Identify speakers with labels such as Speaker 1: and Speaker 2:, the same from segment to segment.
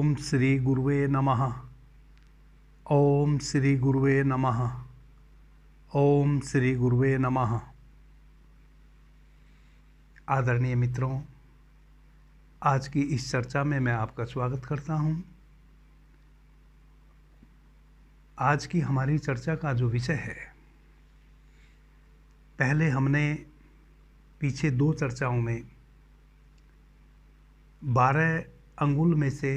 Speaker 1: ओम श्री गुरुवे नमः। ओम श्री गुरुवे नमः। ओम श्री गुरुवे नमः। आदरणीय मित्रों, आज की इस चर्चा में मैं आपका स्वागत करता हूं। आज की हमारी चर्चा का जो विषय है, पहले हमने पीछे 2 चर्चाओं में 12 अंगुल में से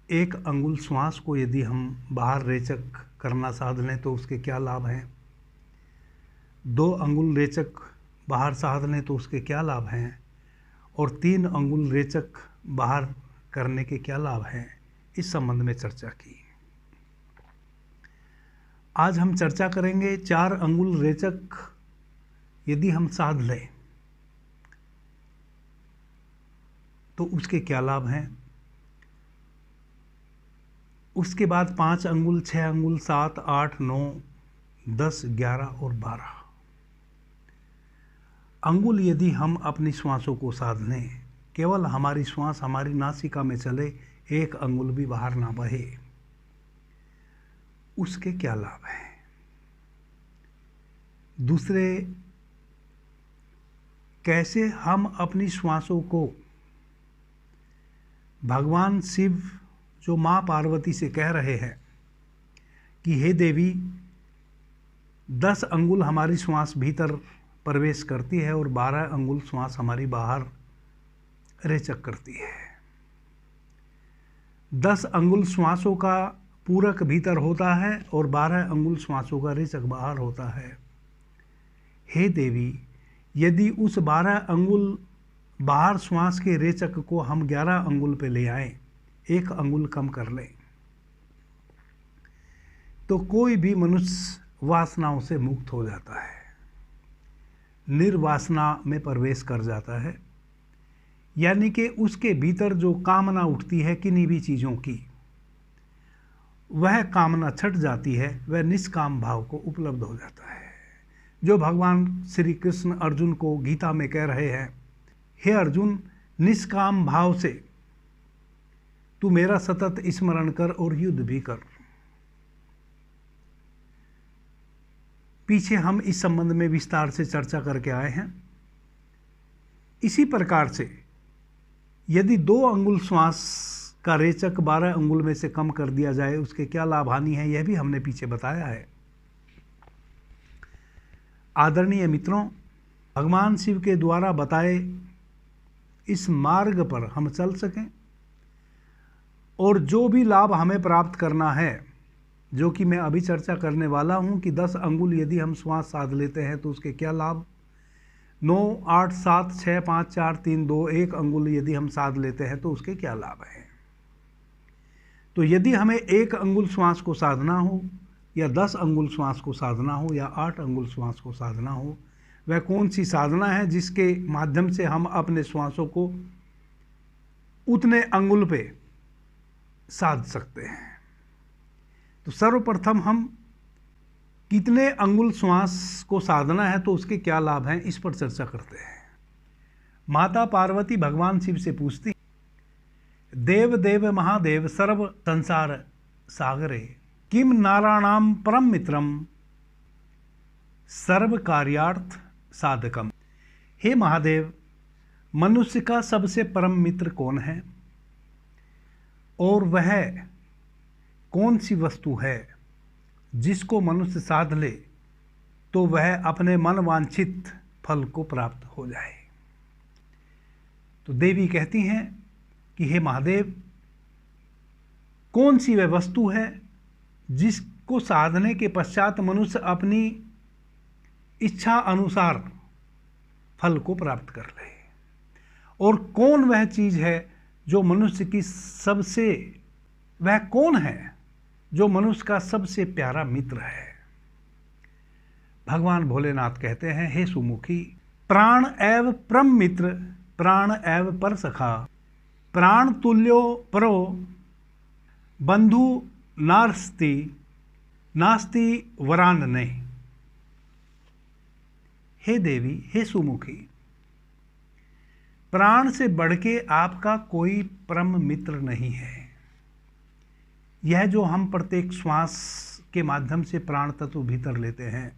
Speaker 1: 1 अंगुल श्वास को यदि हम बाहर रेचक करना साध लें तो उसके क्या लाभ हैं, 2 अंगुल रेचक बाहर साध लें तो उसके क्या लाभ हैं, और 3 अंगुल रेचक बाहर करने के क्या लाभ हैं, इस संबंध में चर्चा की। आज हम चर्चा करेंगे 4 अंगुल रेचक यदि हम साध लें तो उसके क्या लाभ हैं। उसके बाद 5 अंगुल, 6 अंगुल, 7, 8, 9, 10, 11 और 12 अंगुल यदि हम अपनी श्वासों को साध लें, केवल हमारी श्वास हमारी नासिका में चले, 1 अंगुल भी बाहर ना बहे, उसके क्या लाभ हैं। दूसरे, कैसे हम अपनी श्वासों को भगवान शिव जो माँ पार्वती से कह रहे हैं कि हे देवी, 10 अंगुल हमारी श्वास भीतर प्रवेश करती है और 12 अंगुल श्वास हमारी बाहर रेचक करती है। 10 अंगुल श्वासों का पूरक भीतर होता है और 12 अंगुल श्वासों का रेचक बाहर होता है। हे देवी, यदि उस 12 अंगुल बाहर श्वास के रेचक को हम 11 अंगुल पे ले आएं, 1 अंगुल कम कर लें, तो कोई भी मनुष्य वासनाओं से मुक्त हो जाता है, निर्वासना में प्रवेश कर जाता है। यानी कि उसके भीतर जो कामना उठती है किन्हीं भी चीज़ों की, वह कामना छट जाती है, वह निष्काम भाव को उपलब्ध हो जाता है। जो भगवान श्री कृष्ण अर्जुन को गीता में कह रहे हैं, हे अर्जुन, निष्काम भाव से तू मेरा सतत स्मरण कर और युद्ध भी कर। पीछे हम इस संबंध में विस्तार से चर्चा करके आए हैं। इसी प्रकार से यदि 2 अंगुल श्वास का रेचक 12 अंगुल में से कम कर दिया जाए, उसके क्या लाभ हानि है, यह भी हमने पीछे बताया है। आदरणीय मित्रों, भगवान शिव के द्वारा बताए इस मार्ग पर हम चल सकें और जो भी लाभ हमें प्राप्त करना है, जो कि मैं अभी चर्चा करने वाला हूं कि 10 अंगुल यदि हम श्वास साध लेते हैं तो उसके क्या लाभ, 9, 8, 7, 6, 5, 4, 3, 2, 1 अंगुल यदि हम साध लेते हैं तो उसके क्या लाभ हैं। तो यदि हमें 1 अंगुल श्वास को साधना हो या 10 अंगुल श्वास को साधना हो या 8 अंगुल श्वास को साधना हो, वह कौन सी साधना है जिसके माध्यम से हम अपने श्वासों को उतने अंगुल पे साध सकते हैं। तो सर्वप्रथम हम कितने अंगुल श्वास को साधना है तो उसके क्या लाभ हैं, इस पर चर्चा करते हैं। माता पार्वती भगवान शिव से पूछती, देव देव महादेव सर्व संसार सागरे किम नाराणाम परम मित्रम सर्व कार्यार्थ साधकम। हे महादेव, मनुष्य का सबसे परम मित्र कौन है और वह कौन सी वस्तु है जिसको मनुष्य साध ले तो वह अपने मन वांछित फल को प्राप्त हो जाए। तो देवी कहती हैं कि हे महादेव, कौन सी वह वस्तु है जिसको साधने के पश्चात मनुष्य अपनी इच्छा अनुसार फल को प्राप्त कर ले, और कौन वह चीज है जो मनुष्य की सबसे, वह कौन है जो मनुष्य का सबसे प्यारा मित्र है। भगवान भोलेनाथ कहते हैं, हे सुमुखी, प्राण एव परम मित्र, प्राण एव पर सखा, प्राण तुल्यो परो बंधु नास्ति, नास्ति वरानने। हे देवी, हे सुमुखी, प्राण से बढ़ के आपका कोई परम मित्र नहीं है। यह जो हम प्रत्येक श्वास के माध्यम से प्राण तत्व भीतर लेते हैं,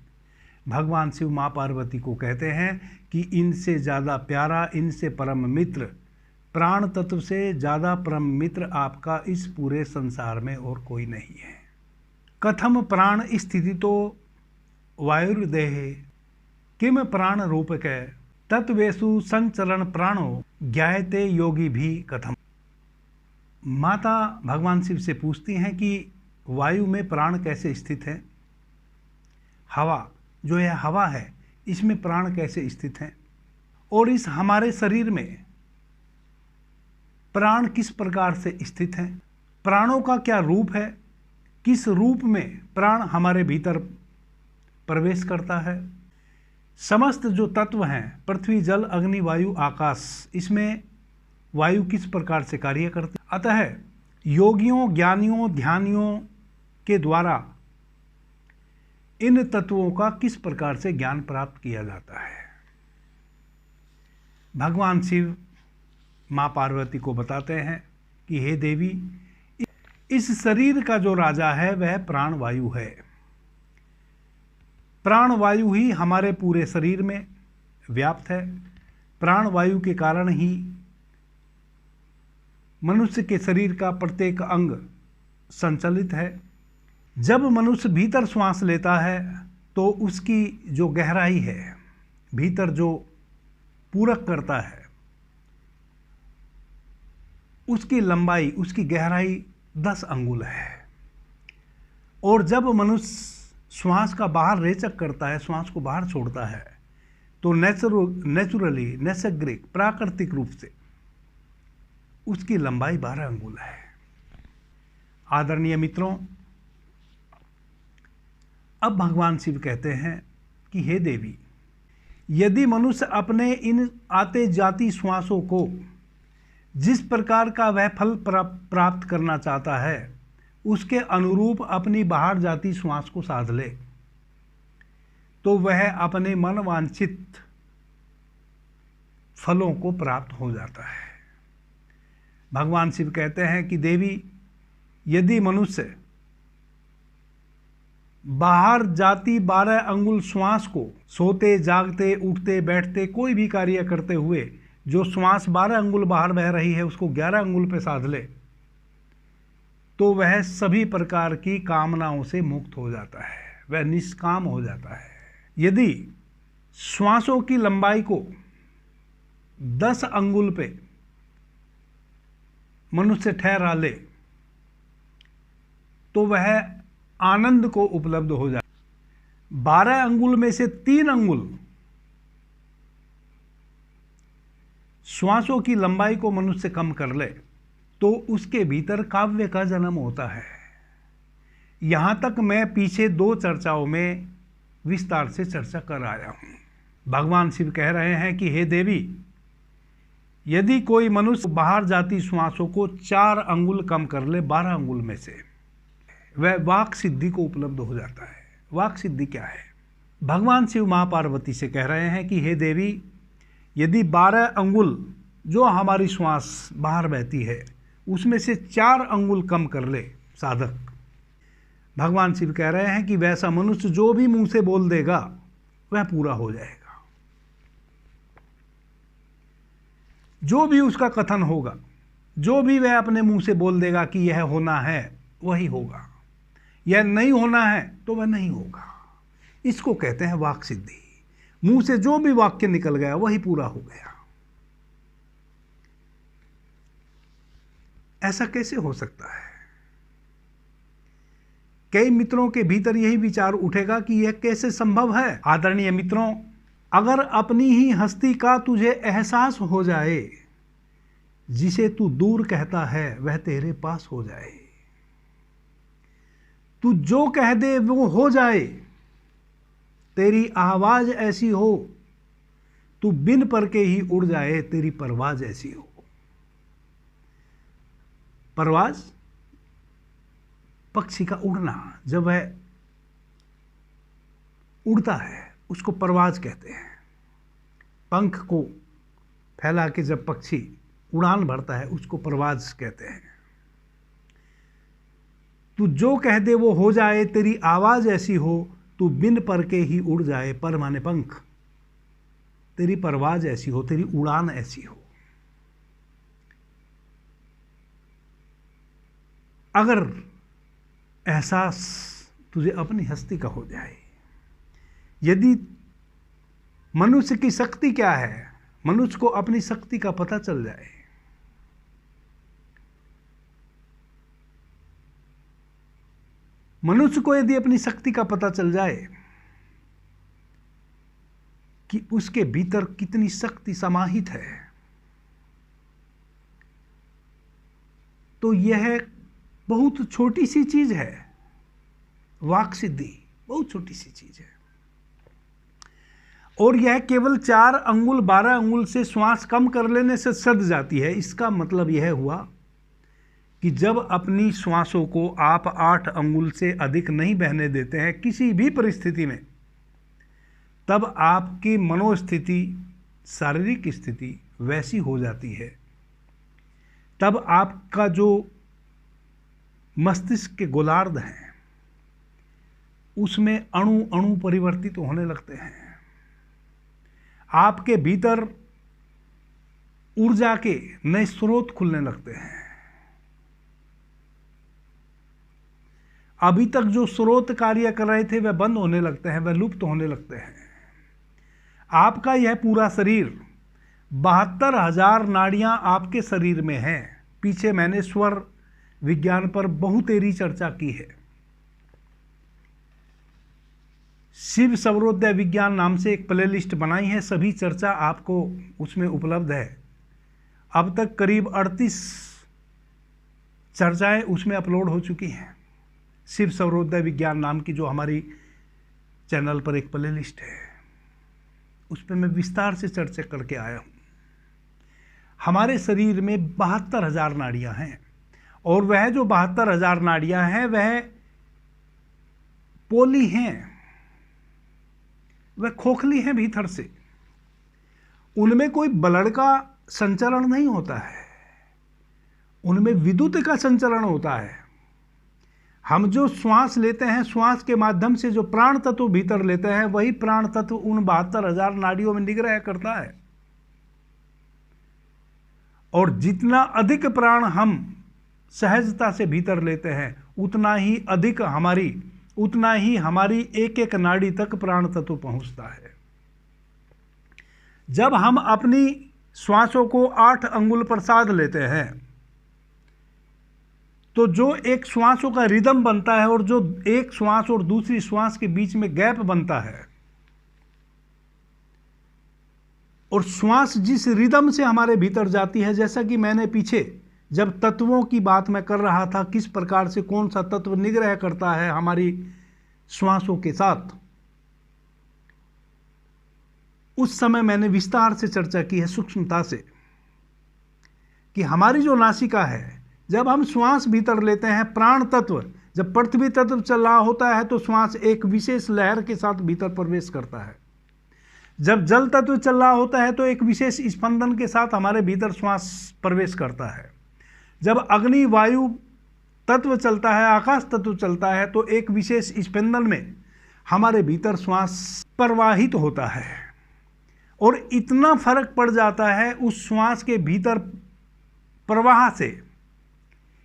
Speaker 1: भगवान शिव माँ पार्वती को कहते हैं कि इनसे ज़्यादा प्यारा, इनसे परम मित्र, प्राण तत्व से ज़्यादा परम मित्र आपका इस पूरे संसार में और कोई नहीं है। कथम प्राण स्थिति तो वायुर्देह किम प्राण रूपक तत्वेषु संचरण प्राणो ज्ञायते योगी भी कथम। माता भगवान शिव से पूछती हैं कि वायु में प्राण कैसे स्थित है, हवा जो यह हवा है इसमें प्राण कैसे स्थित हैं, और इस हमारे शरीर में प्राण किस प्रकार से स्थित हैं, प्राणों का क्या रूप है, किस रूप में प्राण हमारे भीतर प्रवेश करता है। समस्त जो तत्व हैं पृथ्वी, जल, अग्नि, वायु, आकाश, इसमें वायु किस प्रकार से कार्य करती है। अतः योगियों, ज्ञानियों, ध्यानियों के द्वारा इन तत्वों का किस प्रकार से ज्ञान प्राप्त किया जाता है। भगवान शिव माँ पार्वती को बताते हैं कि हे देवी, इस शरीर का जो राजा है वह प्राण वायु है। प्राण वायु ही हमारे पूरे शरीर में व्याप्त है। प्राण वायु के कारण ही मनुष्य के शरीर का प्रत्येक अंग संचालित है। जब मनुष्य भीतर श्वास लेता है तो उसकी जो गहराई है, भीतर जो पूरक करता है, उसकी लंबाई, उसकी गहराई 10 अंगुल है। और जब मनुष्य श्वास का बाहर रेचक करता है, श्वास को बाहर छोड़ता है, तो नेचुरली, नैसर्गिक, प्राकृतिक रूप से उसकी लंबाई 12 अंगुल है। आदरणीय मित्रों, अब भगवान शिव कहते हैं कि हे देवी, यदि मनुष्य अपने इन आते जाती श्वासों को जिस प्रकार का वह फल प्राप्त करना चाहता है उसके अनुरूप अपनी बाहर जाती श्वास को साध ले, तो वह अपने मन वांछित फलों को प्राप्त हो जाता है। भगवान शिव कहते हैं कि देवी, यदि मनुष्य बाहर जाती 12 अंगुल श्वास को सोते, जागते, उठते, बैठते, कोई भी कार्य करते हुए जो श्वास 12 अंगुल बाहर बह रही है उसको 11 अंगुल पे साध ले, तो वह सभी प्रकार की कामनाओं से मुक्त हो जाता है, वह निष्काम हो जाता है। यदि श्वासों की लंबाई को 10 अंगुल पे मनुष्य ठहरा ले तो वह आनंद को उपलब्ध हो जाए। 12 अंगुल में से 3 अंगुल श्वासों की लंबाई को मनुष्य कम कर ले तो उसके भीतर काव्य का जन्म होता है। यहां तक मैं पीछे 2 चर्चाओं में विस्तार से चर्चा कर आया हूं। भगवान शिव कह रहे हैं कि हे देवी, यदि कोई मनुष्य बाहर जाती श्वासों को 4 अंगुल कम कर ले 12 अंगुल में से, वह वाक सिद्धि को उपलब्ध हो जाता है। वाक सिद्धि क्या है? भगवान शिव माँ पार्वती से कह रहे हैं कि हे देवी, यदि 12 अंगुल जो हमारी श्वास बाहर बहती है उसमें से 4 अंगुल कम कर ले साधक, भगवान शिव कह रहे हैं कि वैसा मनुष्य जो भी मुंह से बोल देगा वह पूरा हो जाएगा। जो भी उसका कथन होगा, जो भी वह अपने मुंह से बोल देगा कि यह होना है वही होगा, यह नहीं होना है तो वह नहीं होगा। इसको कहते हैं वाक सिद्धि। मुंह से जो भी वाक्य निकल गया वही पूरा हो गया। ऐसा कैसे हो सकता है? कई मित्रों के भीतर यही विचार उठेगा कि यह कैसे संभव है। आदरणीय मित्रों, अगर अपनी ही हस्ती का तुझे एहसास हो जाए, जिसे तू दूर कहता है वह तेरे पास हो जाए, तू जो कह दे वो हो जाए, तेरी आवाज ऐसी हो तू बिन पर के ही उड़ जाए, तेरी परवाज ऐसी हो। परवाज पक्षी का उड़ना, जब वह उड़ता है उसको परवाज कहते हैं। पंख को फैला के जब पक्षी उड़ान भरता है उसको परवाज कहते हैं। तू जो कह दे वो हो जाए, तेरी आवाज ऐसी हो तू बिन पर के ही उड़ जाए। पर माने पंख, तेरी परवाज ऐसी हो, तेरी उड़ान ऐसी हो। अगर एहसास तुझे अपनी हस्ती का हो जाए, यदि मनुष्य की शक्ति क्या है, मनुष्य को अपनी शक्ति का पता चल जाए, मनुष्य को यदि अपनी शक्ति का पता चल जाए कि उसके भीतर कितनी शक्ति समाहित है, तो यह बहुत छोटी सी चीज है। वाक सिद्धि बहुत छोटी सी चीज है, और यह केवल 4 अंगुल 12 अंगुल से श्वास कम कर लेने से सध जाती है। इसका मतलब यह हुआ कि जब अपनी श्वासों को आप 8 अंगुल से अधिक नहीं बहने देते हैं किसी भी परिस्थिति में, तब आपकी मनोस्थिति, शारीरिक स्थिति वैसी हो जाती है। तब आपका जो मस्तिष्क के गोलार्ध हैं उसमें अणु अणु परिवर्तित होने लगते हैं। आपके भीतर ऊर्जा के नए स्रोत खुलने लगते हैं। अभी तक जो स्रोत कार्य कर रहे थे वह बंद होने लगते हैं, वह लुप्त होने लगते हैं। आपका यह पूरा शरीर 72,000 नाड़ियां आपके शरीर में हैं। पीछे मैंने स्वर विज्ञान पर बहुतेरी चर्चा की है। शिव सर्वोदय विज्ञान नाम से एक प्लेलिस्ट बनाई है, सभी चर्चा आपको उसमें उपलब्ध है। अब तक करीब 38 चर्चाएं उसमें अपलोड हो चुकी हैं। शिव सर्वोदय विज्ञान नाम की जो हमारी चैनल पर एक प्लेलिस्ट है, उस पर मैं विस्तार से चर्चा करके आया हूं। हमारे शरीर में 72,000 नाड़ियां हैं, और वह जो 72,000 नाड़ियां हैं वह पोली हैं, वह खोखली हैं भीतर से। उनमें कोई ब्लड का संचरण नहीं होता है, उनमें विद्युत का संचरण होता है। हम जो श्वास लेते हैं, श्वास के माध्यम से जो प्राण तत्व भीतर लेते हैं, वही प्राण तत्व उन 72,000 नाड़ियों में निग्रह करता है। और जितना अधिक प्राण हम सहजता से भीतर लेते हैं, उतना ही हमारी एक एक नाड़ी तक प्राण तत्व पहुंचता है। जब हम अपनी श्वासों को 8 अंगुल पर साध लेते हैं, तो जो एक श्वासों का रिदम बनता है, और जो एक श्वास और दूसरी श्वास के बीच में गैप बनता है, और श्वास जिस रिदम से हमारे भीतर जाती है, जैसा कि मैंने पीछे जब तत्वों की बात मैं कर रहा था, किस प्रकार से कौन सा तत्व निग्रह करता है हमारी श्वासों के साथ, उस समय मैंने विस्तार से चर्चा की है, सूक्ष्मता से, कि हमारी जो नासिका है, जब हम श्वास भीतर लेते हैं, प्राण तत्व जब पृथ्वी तत्व चल रहा होता है तो श्वास एक विशेष लहर के साथ भीतर प्रवेश करता है। जब जल तत्व चल रहा होता है तो एक विशेष स्पंदन के साथ हमारे भीतर श्वास प्रवेश करता है। जब अग्नि वायु तत्व चलता है, आकाश तत्व चलता है, तो एक विशेष स्पंदन में हमारे भीतर श्वास प्रवाहित होता है। और इतना फर्क पड़ जाता है उस श्वास के भीतर प्रवाह से,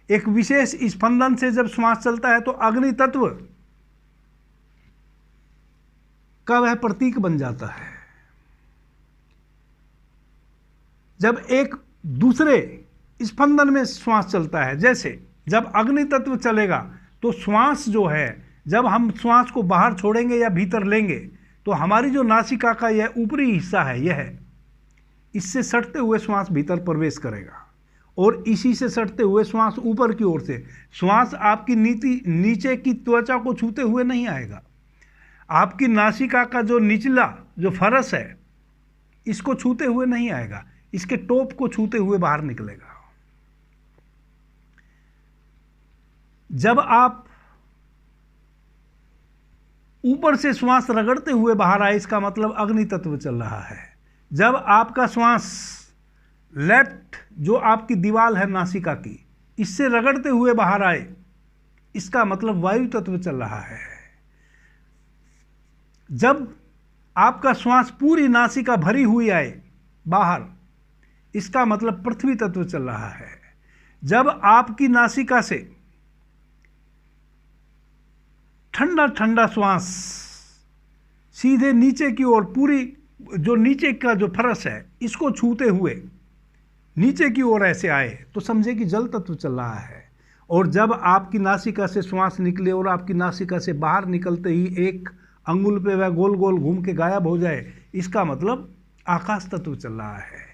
Speaker 1: एक विशेष स्पंदन से जब श्वास चलता है तो अग्नि तत्व का वह प्रतीक बन जाता है। जब एक दूसरे स्पंदन में श्वास चलता है, जैसे जब अग्नि तत्व चलेगा तो श्वास जो है, जब हम श्वास को बाहर छोड़ेंगे या भीतर लेंगे, तो हमारी जो नासिका का यह ऊपरी हिस्सा है, यह इससे सटते हुए श्वास भीतर प्रवेश करेगा, और इसी से सटते हुए श्वास ऊपर की ओर से, श्वास आपकी नीचे की त्वचा को छूते हुए नहीं आएगा। आपकी नासिका का जो निचला जो फरस है, इसको छूते हुए नहीं आएगा, इसके टॉप को छूते हुए बाहर निकलेगा। जब आप ऊपर से श्वास रगड़ते हुए बाहर आए, इसका मतलब अग्नि तत्व चल रहा है। जब आपका श्वास लेफ्ट जो आपकी दीवार है नासिका की, इससे रगड़ते हुए बाहर आए, इसका मतलब वायु तत्व चल रहा है। जब आपका श्वास पूरी नासिका भरी हुई आए बाहर, इसका मतलब पृथ्वी तत्व चल रहा है। जब आपकी नासिका से ठंडा ठंडा श्वास सीधे नीचे की ओर, पूरी जो नीचे का जो फर्श है इसको छूते हुए नीचे की ओर ऐसे आए तो समझे कि जल तत्व चल रहा है। और जब आपकी नासिका से श्वास निकले और आपकी नासिका से बाहर निकलते ही एक अंगुल पे वह गोल गोल घूम के गायब हो जाए, इसका मतलब आकाश तत्व चल रहा है।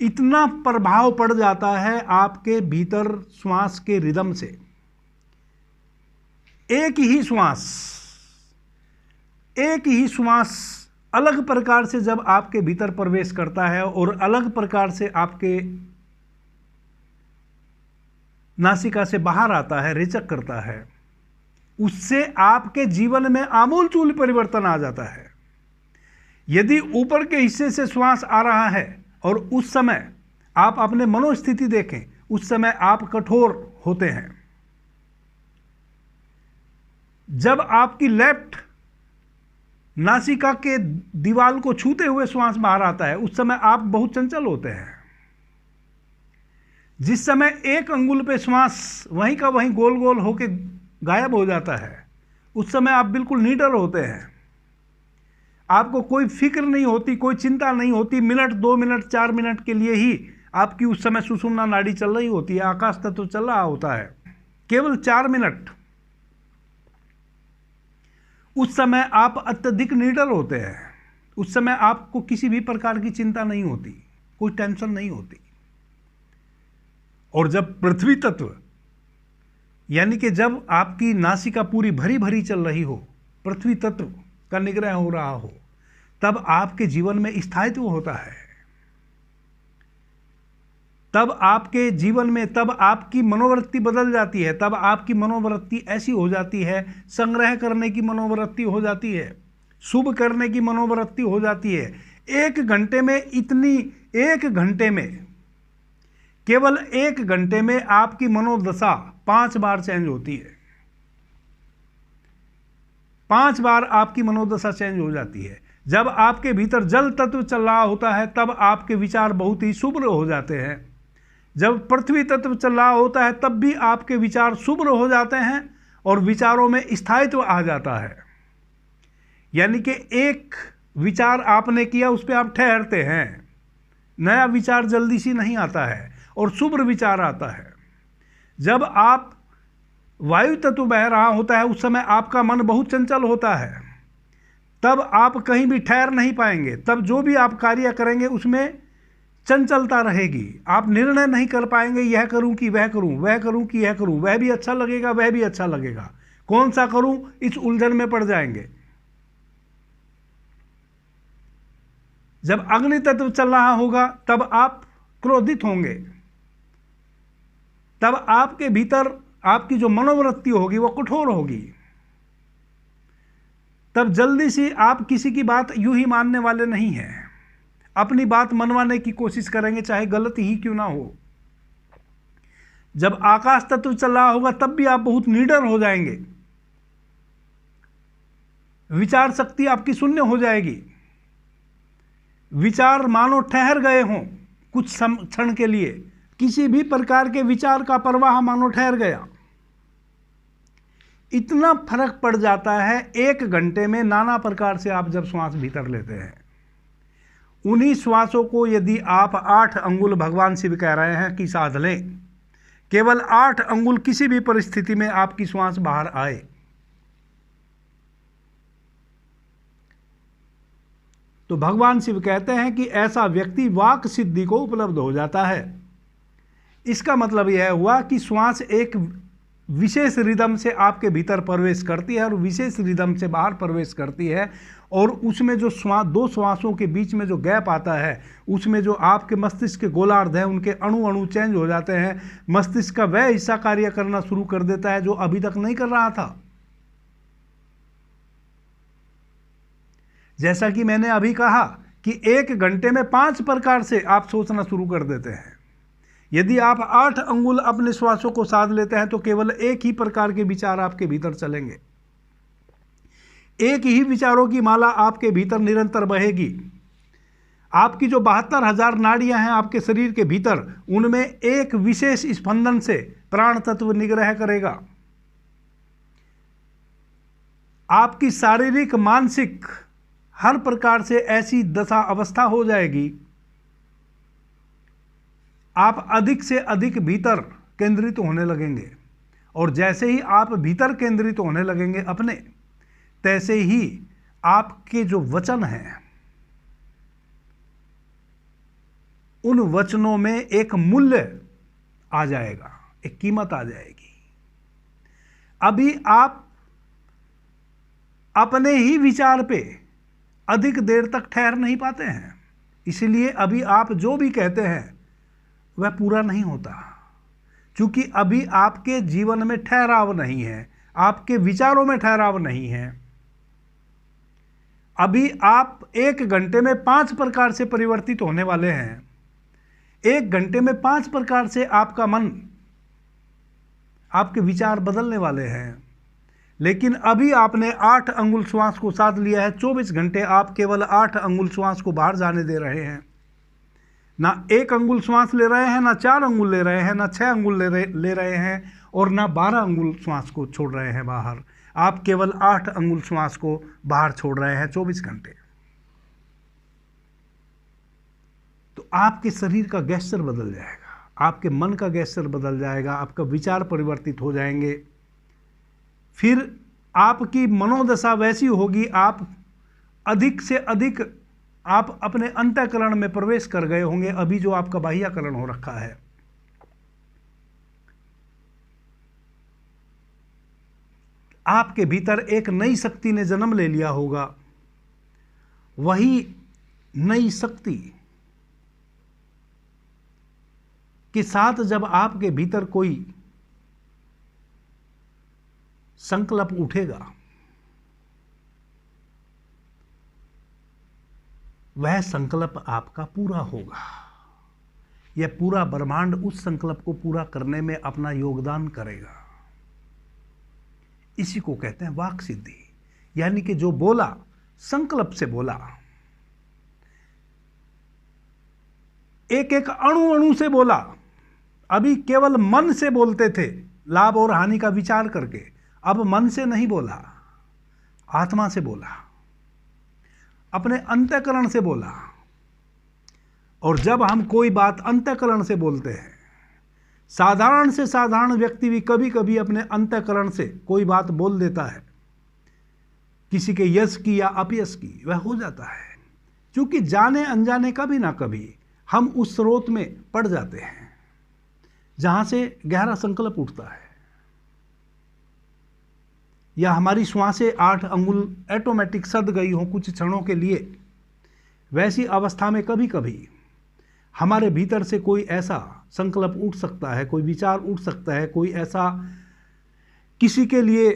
Speaker 1: इतना प्रभाव पड़ जाता है आपके भीतर श्वास के रिदम से। एक ही श्वास अलग प्रकार से जब आपके भीतर प्रवेश करता है और अलग प्रकार से आपके नासिका से बाहर आता है, रेचक करता है, उससे आपके जीवन में आमूलचूल परिवर्तन आ जाता है। यदि ऊपर के हिस्से से श्वास आ रहा है और उस समय आप अपने मनोस्थिति देखें, उस समय आप कठोर होते हैं। जब आपकी लेफ्ट नासिका के दीवार को छूते हुए श्वास बाहर आता है, उस समय आप बहुत चंचल होते हैं। जिस समय एक अंगुल पे श्वास वहीं का वहीं गोल गोल होके गायब हो जाता है, उस समय आप बिल्कुल निडर होते हैं। आपको कोई फिक्र नहीं होती, कोई चिंता नहीं होती। मिनट, 2 मिनट, 4 मिनट के लिए ही आपकी उस समय सुषुम्ना नाड़ी चल रही होती है, आकाश तत्व चल रहा होता है। केवल 4 मिनट, उस समय आप अत्यधिक निडर होते हैं। उस समय आपको किसी भी प्रकार की चिंता नहीं होती, कोई टेंशन नहीं होती। और जब पृथ्वी तत्व, यानी कि जब आपकी नासिका पूरी भरी भरी चल रही हो, पृथ्वी तत्व का निग्रह हो रहा हो, तब आपके जीवन में स्थायित्व होता है। तब आपके जीवन में, तब आपकी मनोवृत्ति बदल जाती है। तब आपकी मनोवृत्ति ऐसी हो जाती है, संग्रह करने की मनोवृत्ति हो जाती है, शुभ करने की मनोवृत्ति हो जाती है। 1 घंटे में केवल 1 घंटे में आपकी मनोदशा 5 बार चेंज होती है। 5 बार आपकी मनोदशा चेंज हो जाती है। जब आपके भीतर जल तत्व चल रहा होता है, तब आपके विचार बहुत ही शुभ्र हो जाते हैं। जब पृथ्वी तत्व चल रहा होता है, तब भी आपके विचार शुभ्र हो जाते हैं और विचारों में स्थायित्व आ जाता है। यानी कि एक विचार आपने किया, उस पर आप ठहरते हैं। नया विचार जल्दी से नहीं आता है और शुभ्र विचार आता है। जब आप वायु तत्व बह रहा होता है, उस समय आपका मन बहुत चंचल होता है। तब आप कहीं भी ठहर नहीं पाएंगे। तब जो भी आप कार्य करेंगे उसमें चंचलता रहेगी। आप निर्णय नहीं कर पाएंगे, यह करूं कि वह करूं, वह करूं कि यह करूं, वह भी अच्छा लगेगा, वह भी अच्छा लगेगा, कौन सा करूं, इस उलझन में पड़ जाएंगे। जब अग्नि तत्व चल रहा होगा, तब आप क्रोधित होंगे। तब आपके भीतर आपकी जो मनोवृत्ति होगी वो कठोर होगी। तब जल्दी से आप किसी की बात यूं ही मानने वाले नहीं हैं। अपनी बात मनवाने की कोशिश करेंगे, चाहे गलत ही क्यों ना हो। जब आकाश तत्व चल रहा होगा, तब भी आप बहुत निडर हो जाएंगे। विचार शक्ति आपकी शून्य हो जाएगी। विचार मानो ठहर गए हों कुछ क्षण के लिए। किसी भी प्रकार के विचार का प्रवाह मानो ठहर गया। इतना फर्क पड़ जाता है 1 घंटे में, नाना प्रकार से आप जब श्वास भीतर लेते हैं। उन्हीं श्वासों को यदि आप 8 अंगुल, भगवान शिव कह रहे हैं कि साध लें, केवल 8 अंगुल किसी भी परिस्थिति में आपकी श्वास बाहर आए, तो भगवान शिव कहते हैं कि ऐसा व्यक्ति वाक सिद्धि को उपलब्ध हो जाता है। इसका मतलब यह हुआ कि श्वास एक विशेष रिदम से आपके भीतर प्रवेश करती है और विशेष रिदम से बाहर प्रवेश करती है। और उसमें जो दो श्वासों के बीच में जो गैप आता है, उसमें जो आपके मस्तिष्क के गोलार्ध हैं, उनके अणु चेंज हो जाते हैं। मस्तिष्क का वह हिस्सा कार्य करना शुरू कर देता है जो अभी तक नहीं कर रहा था। जैसा कि मैंने अभी कहा कि 1 घंटे में 5 प्रकार से आप सोचना शुरू कर देते हैं। यदि आप 8 अंगुल अपने श्वासों को साध लेते हैं तो केवल एक ही प्रकार के विचार आपके भीतर चलेंगे, एक ही विचारों की माला आपके भीतर निरंतर बहेगी। आपकी जो 72,000 नाड़ियां हैं आपके शरीर के भीतर, उनमें एक विशेष स्पंदन से प्राण तत्व निग्रह करेगा। आपकी शारीरिक मानसिक हर प्रकार से ऐसी दशा अवस्था हो जाएगी, आप अधिक से अधिक भीतर केंद्रित होने लगेंगे। और जैसे ही आप भीतर केंद्रित होने लगेंगे अपने, तैसे ही आपके जो वचन हैं, उन वचनों में एक मूल्य आ जाएगा, एक कीमत आ जाएगी। अभी आप अपने ही विचार पे अधिक देर तक ठहर नहीं पाते हैं, इसलिए अभी आप जो भी कहते हैं वह पूरा नहीं होता, क्योंकि अभी आपके जीवन में ठहराव नहीं है, आपके विचारों में ठहराव नहीं है। अभी आप 1 घंटे में 5 प्रकार से परिवर्तित होने वाले हैं, 1 घंटे में 5 प्रकार से आपका मन, आपके विचार बदलने वाले हैं। लेकिन अभी आपने 8 अंगुल श्वास को साध लिया है, 24 घंटे आप केवल 8 अंगुल श्वास को बाहर जाने दे रहे हैं। ना 1 अंगुल श्वास ले रहे हैं, ना 4 अंगुल ले रहे हैं, ना 6 अंगुल ले रहे हैं, और ना 12 अंगुल श्वास को छोड़ रहे हैं बाहर। आप केवल 8 अंगुल श्वास को बाहर छोड़ रहे हैं 24 घंटे। तो आपके शरीर का गैस्चर बदल जाएगा, आपके मन का गैस्चर बदल जाएगा, आपका विचार परिवर्तित हो जाएंगे। फिर आपकी मनोदशा वैसी होगी, आप अधिक से अधिक आप अपने अंतःकरण में प्रवेश कर गए होंगे, अभी जो आपका बाह्यकरण हो रखा है। आपके भीतर एक नई शक्ति ने जन्म ले लिया होगा। वही नई शक्ति के साथ जब आपके भीतर कोई संकल्प उठेगा, वह संकल्प आपका पूरा होगा। यह पूरा ब्रह्मांड उस संकल्प को पूरा करने में अपना योगदान करेगा। इसी को कहते हैं वाक सिद्धि, यानी कि जो बोला संकल्प से बोला, एक एक अणु अणु से बोला। अभी केवल मन से बोलते थे, लाभ और हानि का विचार करके, अब मन से नहीं बोला, आत्मा से बोला, अपने अंतःकरण से बोला। और जब हम कोई बात अंतःकरण से बोलते हैं, साधारण से साधारण व्यक्ति भी कभी कभी अपने अंतःकरण से कोई बात बोल देता है, किसी के यश की या अपयश की, वह हो जाता है, क्योंकि जाने अनजाने कभी ना कभी हम उस स्रोत में पड़ जाते हैं जहां से गहरा संकल्प उठता है। या हमारी श्वासें 8 अंगुल ऑटोमेटिक सद गई हो कुछ क्षणों के लिए, वैसी अवस्था में कभी कभी हमारे भीतर से कोई ऐसा संकल्प उठ सकता है, कोई विचार उठ सकता है, कोई ऐसा किसी के लिए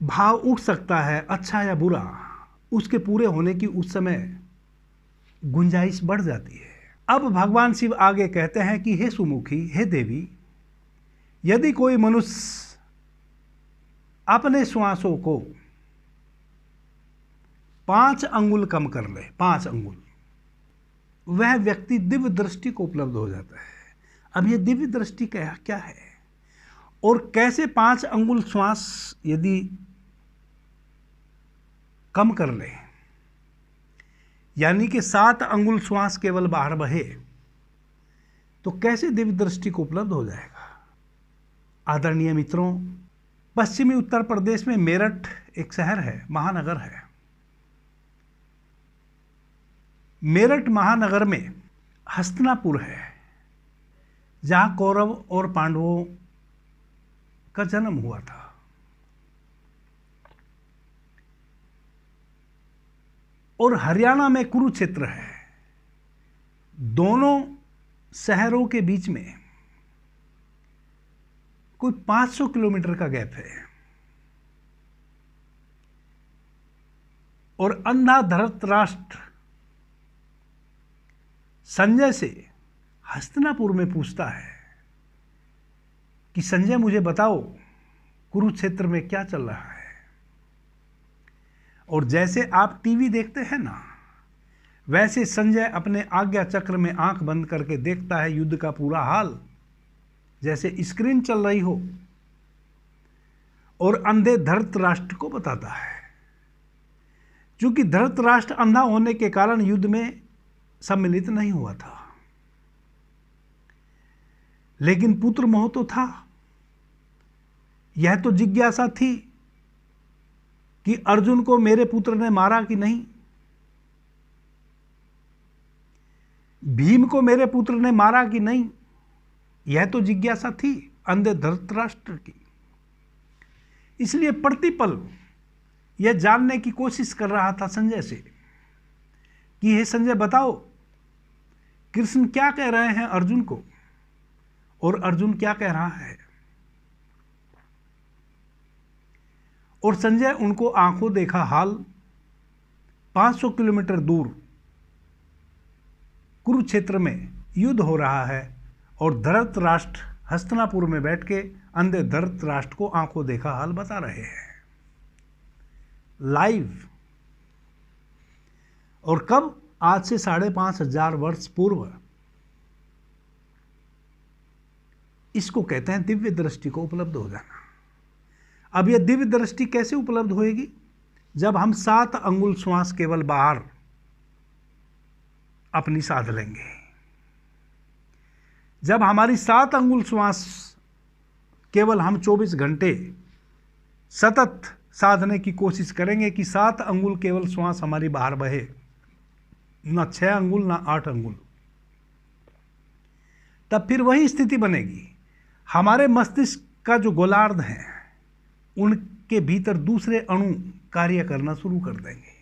Speaker 1: भाव उठ सकता है, अच्छा या बुरा, उसके पूरे होने की उस समय गुंजाइश बढ़ जाती है। अब भगवान शिव आगे कहते हैं कि हे सुमुखी, हे देवी, यदि कोई मनुष्य अपने श्वासों को 5 अंगुल कम कर ले, 5 अंगुल, वह व्यक्ति दिव्य दृष्टि को उपलब्ध हो जाता है। अब यह दिव्य दृष्टि क्या है और कैसे 5 अंगुल श्वास यदि कम कर ले, यानी कि 7 अंगुल श्वास केवल बाहर बहे, तो कैसे दिव्य दृष्टि को उपलब्ध हो जाएगा। आदरणीय मित्रों, पश्चिमी उत्तर प्रदेश में मेरठ एक शहर है, महानगर है। मेरठ महानगर में हस्तिनापुर है, जहां कौरव और पांडवों का जन्म हुआ था। और हरियाणा में कुरुक्षेत्र है। दोनों शहरों के बीच में कोई 500 किलोमीटर का गैप है। और अंधा धृतराष्ट्र संजय से हस्तिनापुर में पूछता है कि संजय मुझे बताओ कुरुक्षेत्र में क्या चल रहा है। और जैसे आप टीवी देखते हैं ना, वैसे संजय अपने आज्ञा चक्र में आंख बंद करके देखता है युद्ध का पूरा हाल, जैसे स्क्रीन चल रही हो, और अंधे धृतराष्ट्र को बताता है। क्योंकि धृतराष्ट्र अंधा होने के कारण युद्ध में सम्मिलित नहीं हुआ था, लेकिन पुत्र मोह तो था। यह तो जिज्ञासा थी कि अर्जुन को मेरे पुत्र ने मारा कि नहीं, भीम को मेरे पुत्र ने मारा कि नहीं। यह तो जिज्ञासा थी अंधे धृतराष्ट्र की। इसलिए प्रतिपल यह जानने की कोशिश कर रहा था संजय से कि हे संजय बताओ कृष्ण क्या कह रहे हैं अर्जुन को, और अर्जुन क्या कह रहा है। और संजय उनको आंखों देखा हाल 500 किलोमीटर दूर कुरुक्षेत्र में युद्ध हो रहा है, और धृतराष्ट्र हस्तिनापुर में बैठ के अंधे धृतराष्ट्र को आंखों देखा हाल बता रहे हैं लाइव। और कब? आज से 5,500 वर्ष पूर्व। इसको कहते हैं दिव्य दृष्टि को उपलब्ध हो जाना। अब यह दिव्य दृष्टि कैसे उपलब्ध होएगी? जब हम 7 अंगुल श्वास केवल बाहर अपनी साध लेंगे। जब हमारी 7 अंगुल श्वास केवल हम 24 घंटे सतत साधने की कोशिश करेंगे कि 7 अंगुल केवल श्वास हमारी बाहर बहे, ना 6 अंगुल ना 8 अंगुल, तब फिर वही स्थिति बनेगी। हमारे मस्तिष्क का जो गोलार्ध है उनके भीतर दूसरे अणु कार्य करना शुरू कर देंगे।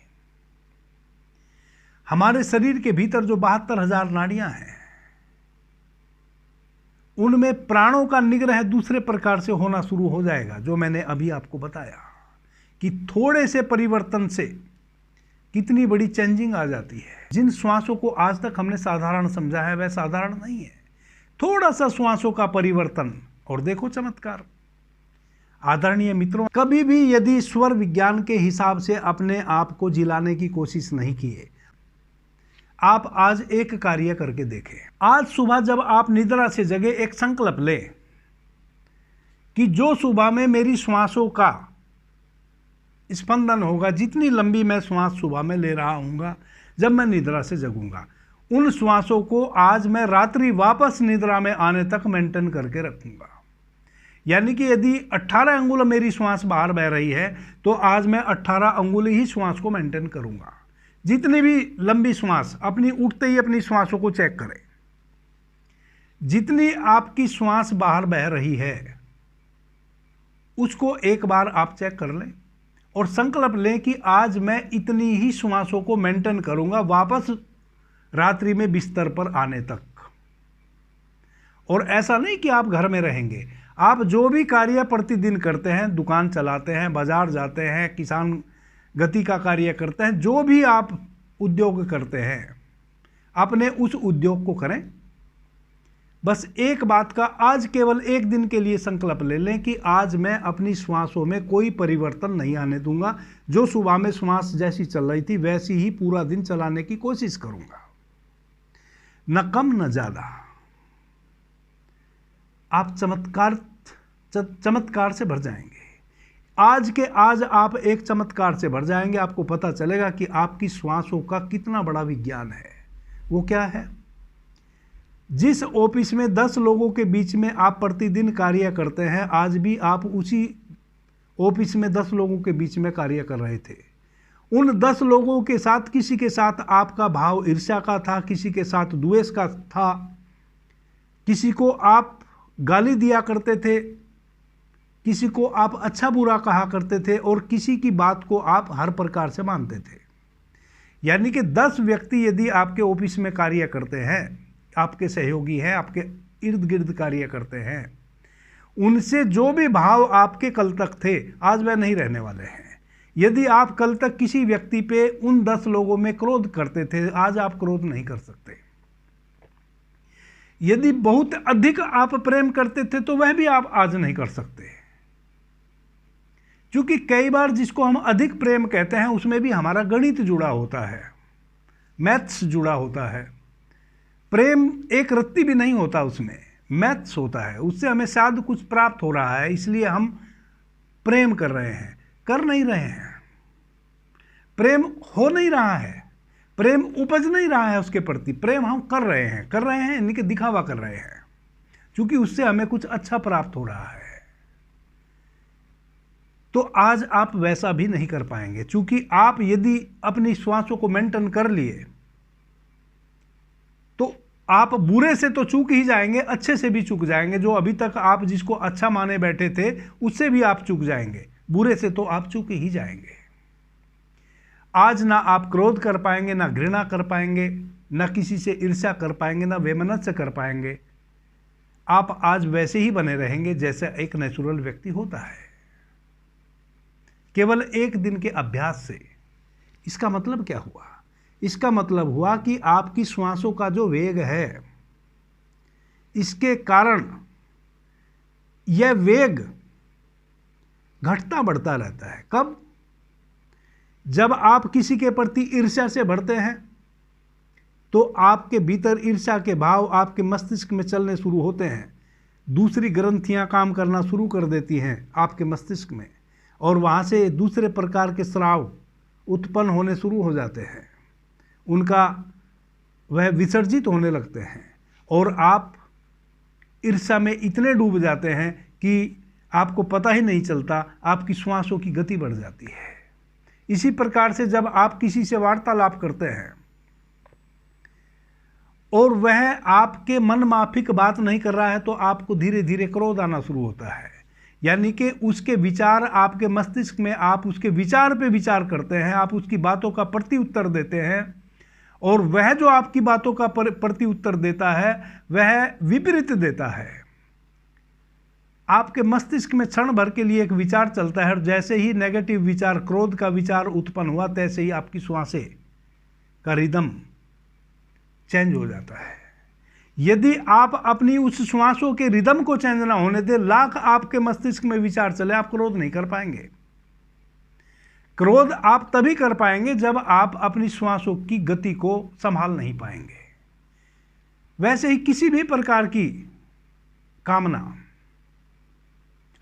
Speaker 1: हमारे शरीर के भीतर जो 72,000 नाड़ियां हैं उनमें प्राणों का निग्रह दूसरे प्रकार से होना शुरू हो जाएगा, जो मैंने अभी आपको बताया कि थोड़े से परिवर्तन से कितनी बड़ी चेंजिंग आ जाती है। जिन श्वासों को आज तक हमने साधारण समझा है वह साधारण नहीं है। थोड़ा सा श्वासों का परिवर्तन और देखो चमत्कार। आदरणीय मित्रों, कभी भी यदि स्वर विज्ञान के हिसाब से अपने आप को जिलाने की कोशिश नहीं किए, आप आज एक कार्य करके देखें। आज सुबह जब आप निद्रा से जगे एक संकल्प ले कि जो सुबह में मेरी श्वासों का स्पंदन होगा, जितनी लंबी मैं श्वास सुबह में ले रहा हूँगा जब मैं निद्रा से जगूंगा, उन श्वासों को आज मैं रात्रि वापस निद्रा में आने तक मेंटेन करके रखूंगा। यानी कि यदि 18 अंगुल मेरी श्वास बाहर बह रही है तो आज मैं 18 अंगुल ही श्वास को मेंटेन करूंगा। जितनी भी लंबी श्वास, अपनी उठते ही अपनी श्वासों को चेक करें। जितनी आपकी श्वास बाहर बह रही है उसको एक बार आप चेक कर लें और संकल्प लें कि आज मैं इतनी ही श्वासों को मेंटेन करूंगा वापस रात्रि में बिस्तर पर आने तक। और ऐसा नहीं कि आप घर में रहेंगे, आप जो भी कार्य प्रतिदिन करते हैं, दुकान चलाते हैं, बाजार जाते हैं, किसान गति का कार्य करते हैं, जो भी आप उद्योग करते हैं, अपने उस उद्योग को करें। बस एक बात का आज केवल एक दिन के लिए संकल्प ले लें कि आज मैं अपनी श्वासों में कोई परिवर्तन नहीं आने दूंगा। जो सुबह में श्वास जैसी चल रही थी वैसी ही पूरा दिन चलाने की कोशिश करूंगा, न कम न ज्यादा। आप चमत्कार से भर जाएंगे। आज के आज आप एक चमत्कार से भर जाएंगे। आपको पता चलेगा कि आपकी श्वासों का कितना बड़ा विज्ञान है। वो क्या है? जिस ऑफिस में 10 लोगों के बीच में आप प्रतिदिन कार्य करते हैं, आज भी आप उसी ऑफिस में 10 लोगों के बीच में कार्य कर रहे थे। उन 10 लोगों के साथ किसी के साथ आपका भाव ईर्ष्या का था, किसी के साथ द्वेष का था, किसी को आप गाली दिया करते थे, किसी को आप अच्छा बुरा कहा करते थे और किसी की बात को आप हर प्रकार से मानते थे। यानी कि 10 व्यक्ति यदि आपके ऑफिस में कार्य करते हैं, आपके सहयोगी हैं, आपके इर्द गिर्द कार्य करते हैं, उनसे जो भी भाव आपके कल तक थे आज वह नहीं रहने वाले हैं। यदि आप कल तक किसी व्यक्ति पे उन 10 लोगों में क्रोध करते थे, आज आप क्रोध नहीं कर सकते। यदि बहुत अधिक आप प्रेम करते थे तो वह भी आप आज नहीं कर सकते, क्योंकि कई बार जिसको हम अधिक प्रेम कहते हैं उसमें भी हमारा गणित जुड़ा होता है, मैथ्स जुड़ा होता है। प्रेम एक रत्ती भी नहीं होता, उसमें मैथ्स होता है, उससे हमें शायद कुछ प्राप्त हो रहा है, इसलिए हम प्रेम कर रहे हैं। कर नहीं रहे हैं, प्रेम हो नहीं रहा है, प्रेम उपज नहीं रहा है उसके प्रति। प्रेम हम कर रहे हैं यानी कि दिखावा कर रहे हैं, क्योंकि उससे हमें कुछ अच्छा प्राप्त हो रहा है। तो आज आप वैसा भी नहीं कर पाएंगे, क्योंकि आप यदि अपनी श्वासों को मेंटेन कर लिए तो आप बुरे से तो चूक ही जाएंगे, अच्छे से भी चूक जाएंगे। जो अभी तक आप जिसको अच्छा माने बैठे थे उससे भी आप चूक जाएंगे, बुरे से तो आप चूक ही जाएंगे। आज ना आप क्रोध कर पाएंगे, ना घृणा कर पाएंगे, ना किसी से ईर्ष्या कर पाएंगे, ना वैमनस्य कर पाएंगे। आप आज वैसे ही बने रहेंगे जैसे एक नेचुरल व्यक्ति होता है, केवल एक दिन के अभ्यास से। इसका मतलब क्या हुआ? इसका मतलब हुआ कि आपकी श्वासों का जो वेग है, इसके कारण यह वेग घटता बढ़ता रहता है। कब? जब आप किसी के प्रति ईर्ष्या से भरते हैं तो आपके भीतर ईर्ष्या के भाव आपके मस्तिष्क में चलने शुरू होते हैं, दूसरी ग्रंथियां काम करना शुरू कर देती हैं आपके मस्तिष्क में, और वहाँ से दूसरे प्रकार के स्राव उत्पन्न होने शुरू हो जाते हैं, उनका वह विसर्जित होने लगते हैं, और आप ईर्ष्या में इतने डूब जाते हैं कि आपको पता ही नहीं चलता, आपकी श्वासों की गति बढ़ जाती है। इसी प्रकार से जब आप किसी से वार्तालाप करते हैं और वह आपके मन माफिक बात नहीं कर रहा है तो आपको धीरे धीरे क्रोध आना शुरू होता है, यानी कि उसके विचार आपके मस्तिष्क में, आप उसके विचार पे विचार करते हैं, आप उसकी बातों का प्रति उत्तर देते हैं, और वह जो आपकी बातों का प्रति उत्तर देता है वह विपरीत देता है। आपके मस्तिष्क में क्षण भर के लिए एक विचार चलता है, और जैसे ही नेगेटिव विचार, क्रोध का विचार उत्पन्न हुआ, तैसे ही आपकी श्वासें का रिदम चेंज हो जाता है। यदि आप अपनी उस श्वासों के रिदम को चेंज ना होने दे, लाख आपके मस्तिष्क में विचार चले, आप क्रोध नहीं कर पाएंगे। क्रोध आप तभी कर पाएंगे जब आप अपनी श्वासों की गति को संभाल नहीं पाएंगे। वैसे ही किसी भी प्रकार की कामना,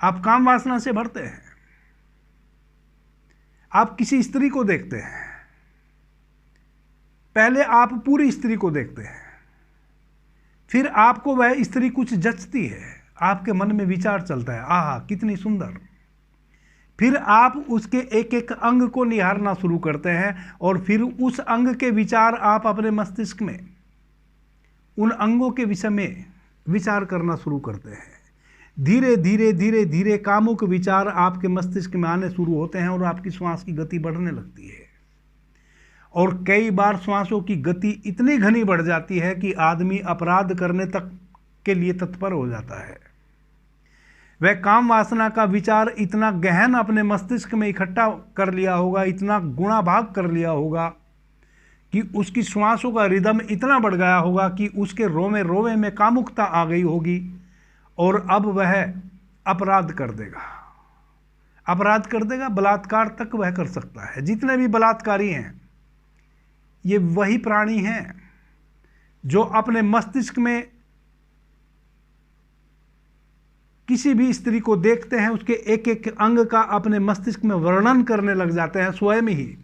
Speaker 1: आप काम वासना से भरते हैं। आप किसी स्त्री को देखते हैं, पहले आप पूरी स्त्री को देखते हैं, फिर आपको वह स्त्री कुछ जचती है, आपके मन में विचार चलता है, आहा कितनी सुंदर। फिर आप उसके एक एक अंग को निहारना शुरू करते हैं, और फिर उस अंग के विचार आप अपने मस्तिष्क में उन अंगों के विषय में विचार करना शुरू करते हैं। धीरे धीरे धीरे धीरे कामुक विचार आपके मस्तिष्क में आने शुरू होते हैं और आपकी श्वास की गति बढ़ने लगती है। और कई बार श्वासों की गति इतनी घनी बढ़ जाती है कि आदमी अपराध करने तक के लिए तत्पर हो जाता है। वह काम वासना का विचार इतना गहन अपने मस्तिष्क में इकट्ठा कर लिया होगा, इतना गुणा भाग कर लिया होगा कि उसकी श्वासों का रिदम इतना बढ़ गया होगा कि उसके रोवे रोवे में कामुकता आ गई होगी, और अब वह अपराध कर देगा। अपराध कर देगा, बलात्कार तक वह कर सकता है। जितने भी बलात्कारी हैं ये वही प्राणी हैं जो अपने मस्तिष्क में किसी भी स्त्री को देखते हैं, उसके एक एक अंग का अपने मस्तिष्क में वर्णन करने लग जाते हैं स्वयं ही,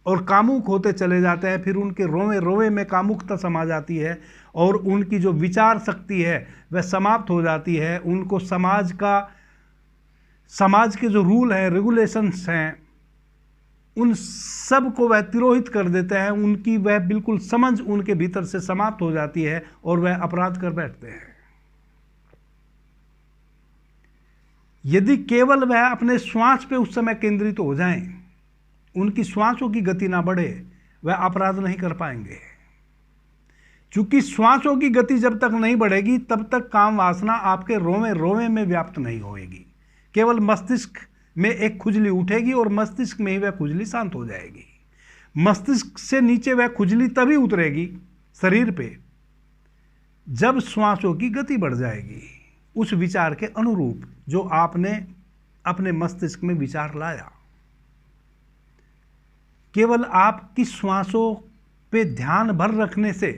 Speaker 1: और कामुक होते चले जाते हैं। फिर उनके रोवे रोवे में कामुकता समा जाती है, और उनकी जो विचार शक्ति है वह समाप्त हो जाती है। उनको समाज के जो रूल हैं, रेगुलेशंस हैं, उन सब को वह तिरोहित कर देते हैं। उनकी वह बिल्कुल समझ उनके भीतर से समाप्त हो जाती है, और वह अपराध कर बैठते हैं। यदि केवल वह अपने श्वास पे उस समय केंद्रित हो जाएं, उनकी श्वासों की गति ना बढ़े, वह अपराध नहीं कर पाएंगे। क्योंकि श्वासों की गति जब तक नहीं बढ़ेगी तब तक काम वासना आपके रोवे रोवे में व्याप्त नहीं होएगी। केवल मस्तिष्क में एक खुजली उठेगी और मस्तिष्क में ही वह खुजली शांत हो जाएगी। मस्तिष्क से नीचे वह खुजली तभी उतरेगी शरीर पे जब श्वासों की गति बढ़ जाएगी उस विचार के अनुरूप जो आपने अपने मस्तिष्क में विचार लाया। केवल आपकी श्वासों पे ध्यान भर रखने से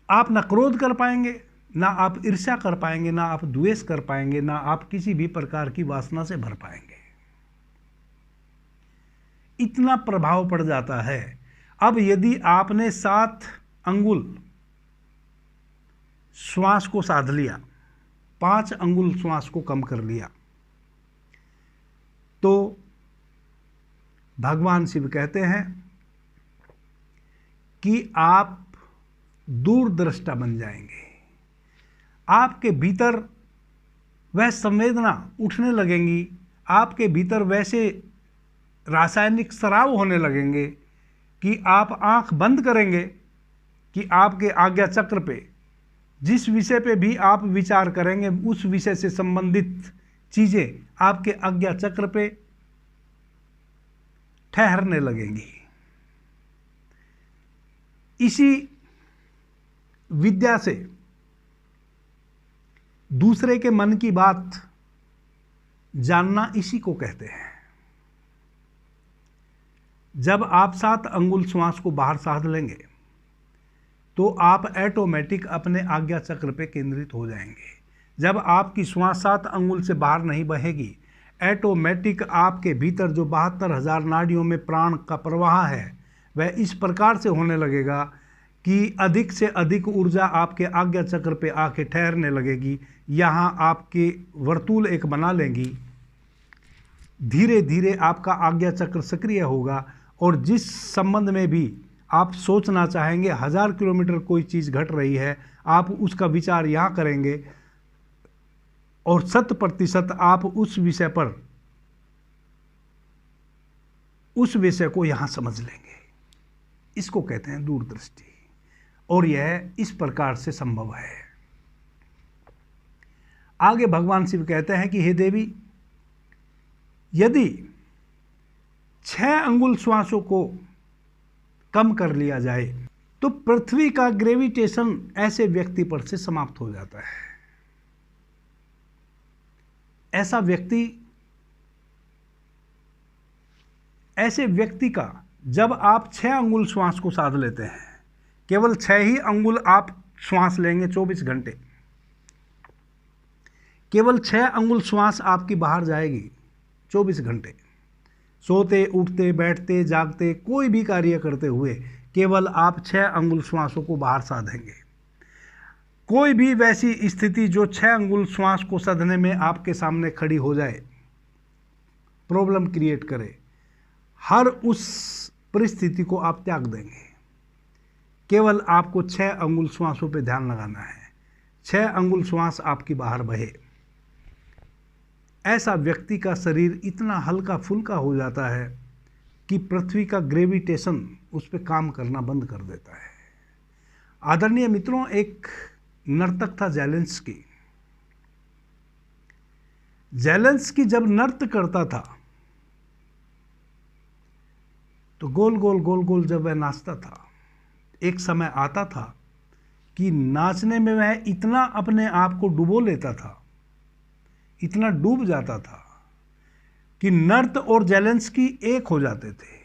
Speaker 1: आप ना क्रोध कर पाएंगे, ना आप ईर्ष्या कर पाएंगे, ना आप द्वेष कर पाएंगे, ना आप किसी भी प्रकार की वासना से भर पाएंगे। इतना प्रभाव पड़ जाता है। अब यदि आपने 7 अंगुल श्वास को साध लिया, 5 अंगुल श्वास को कम कर लिया, तो भगवान शिव कहते हैं कि आप दूरदृष्टा बन जाएंगे। आपके भीतर वह संवेदना उठने लगेंगी, आपके भीतर वैसे रासायनिक स्राव होने लगेंगे कि आप आंख बंद करेंगे कि आपके आज्ञा चक्र पे जिस विषय पे भी आप विचार करेंगे उस विषय से संबंधित चीजें आपके आज्ञा चक्र पे ठहरने लगेंगी। इसी विद्या से दूसरे के मन की बात जानना इसी को कहते हैं। जब आप 7 अंगुल श्वास को बाहर साध लेंगे तो आप ऑटोमेटिक अपने आज्ञा चक्र पे केंद्रित हो जाएंगे। जब आपकी श्वास 7 अंगुल से बाहर नहीं बहेगी, ऑटोमेटिक आपके भीतर जो 72,000 नाड़ियों में प्राण का प्रवाह है वह इस प्रकार से होने लगेगा कि अधिक से अधिक ऊर्जा आपके आज्ञा चक्र पे आके ठहरने लगेगी। यहाँ आपके वर्तुल एक बना लेंगी, धीरे धीरे आपका आज्ञा चक्र सक्रिय होगा और जिस संबंध में भी आप सोचना चाहेंगे, 1000 किलोमीटर कोई चीज़ घट रही है, आप उसका विचार यहाँ करेंगे और 100% आप उस विषय को यहाँ समझ लेंगे। इसको कहते हैं दूरदृष्टि, और यह इस प्रकार से संभव है। आगे भगवान शिव कहते हैं कि हे देवी, यदि 6 अंगुल श्वासों को कम कर लिया जाए तो पृथ्वी का ग्रेविटेशन ऐसे व्यक्ति पर से समाप्त हो जाता है। ऐसे व्यक्ति का जब आप 6 अंगुल श्वास को साध लेते हैं, केवल 6 ही अंगुल आप श्वास लेंगे 24 घंटे, केवल 6 अंगुल श्वास आपकी बाहर जाएगी 24 घंटे, सोते उठते बैठते जागते कोई भी कार्य करते हुए केवल आप 6 अंगुल श्वासों को बाहर साधेंगे। कोई भी वैसी स्थिति जो 6 अंगुल श्वास को साधने में आपके सामने खड़ी हो जाए, प्रॉब्लम क्रिएट करे, हर उस परिस्थिति को आप त्याग देंगे। केवल आपको 6 अंगुल श्वासों पे ध्यान लगाना है, 6 अंगुल श्वास आपकी बाहर बहे। ऐसा व्यक्ति का शरीर इतना हल्का फुल्का हो जाता है कि पृथ्वी का ग्रेविटेशन उस पर काम करना बंद कर देता है। आदरणीय मित्रों, एक नर्तक था जेलेंस्की। जेलेंस्की जब नृत्य करता था तो गोल गोल गोल गोल जब वह नाचता था, एक समय आता था कि नाचने में वह इतना अपने आप को डुबो लेता था, इतना डूब जाता था कि नर्त और जेलेंस्की एक हो जाते थे।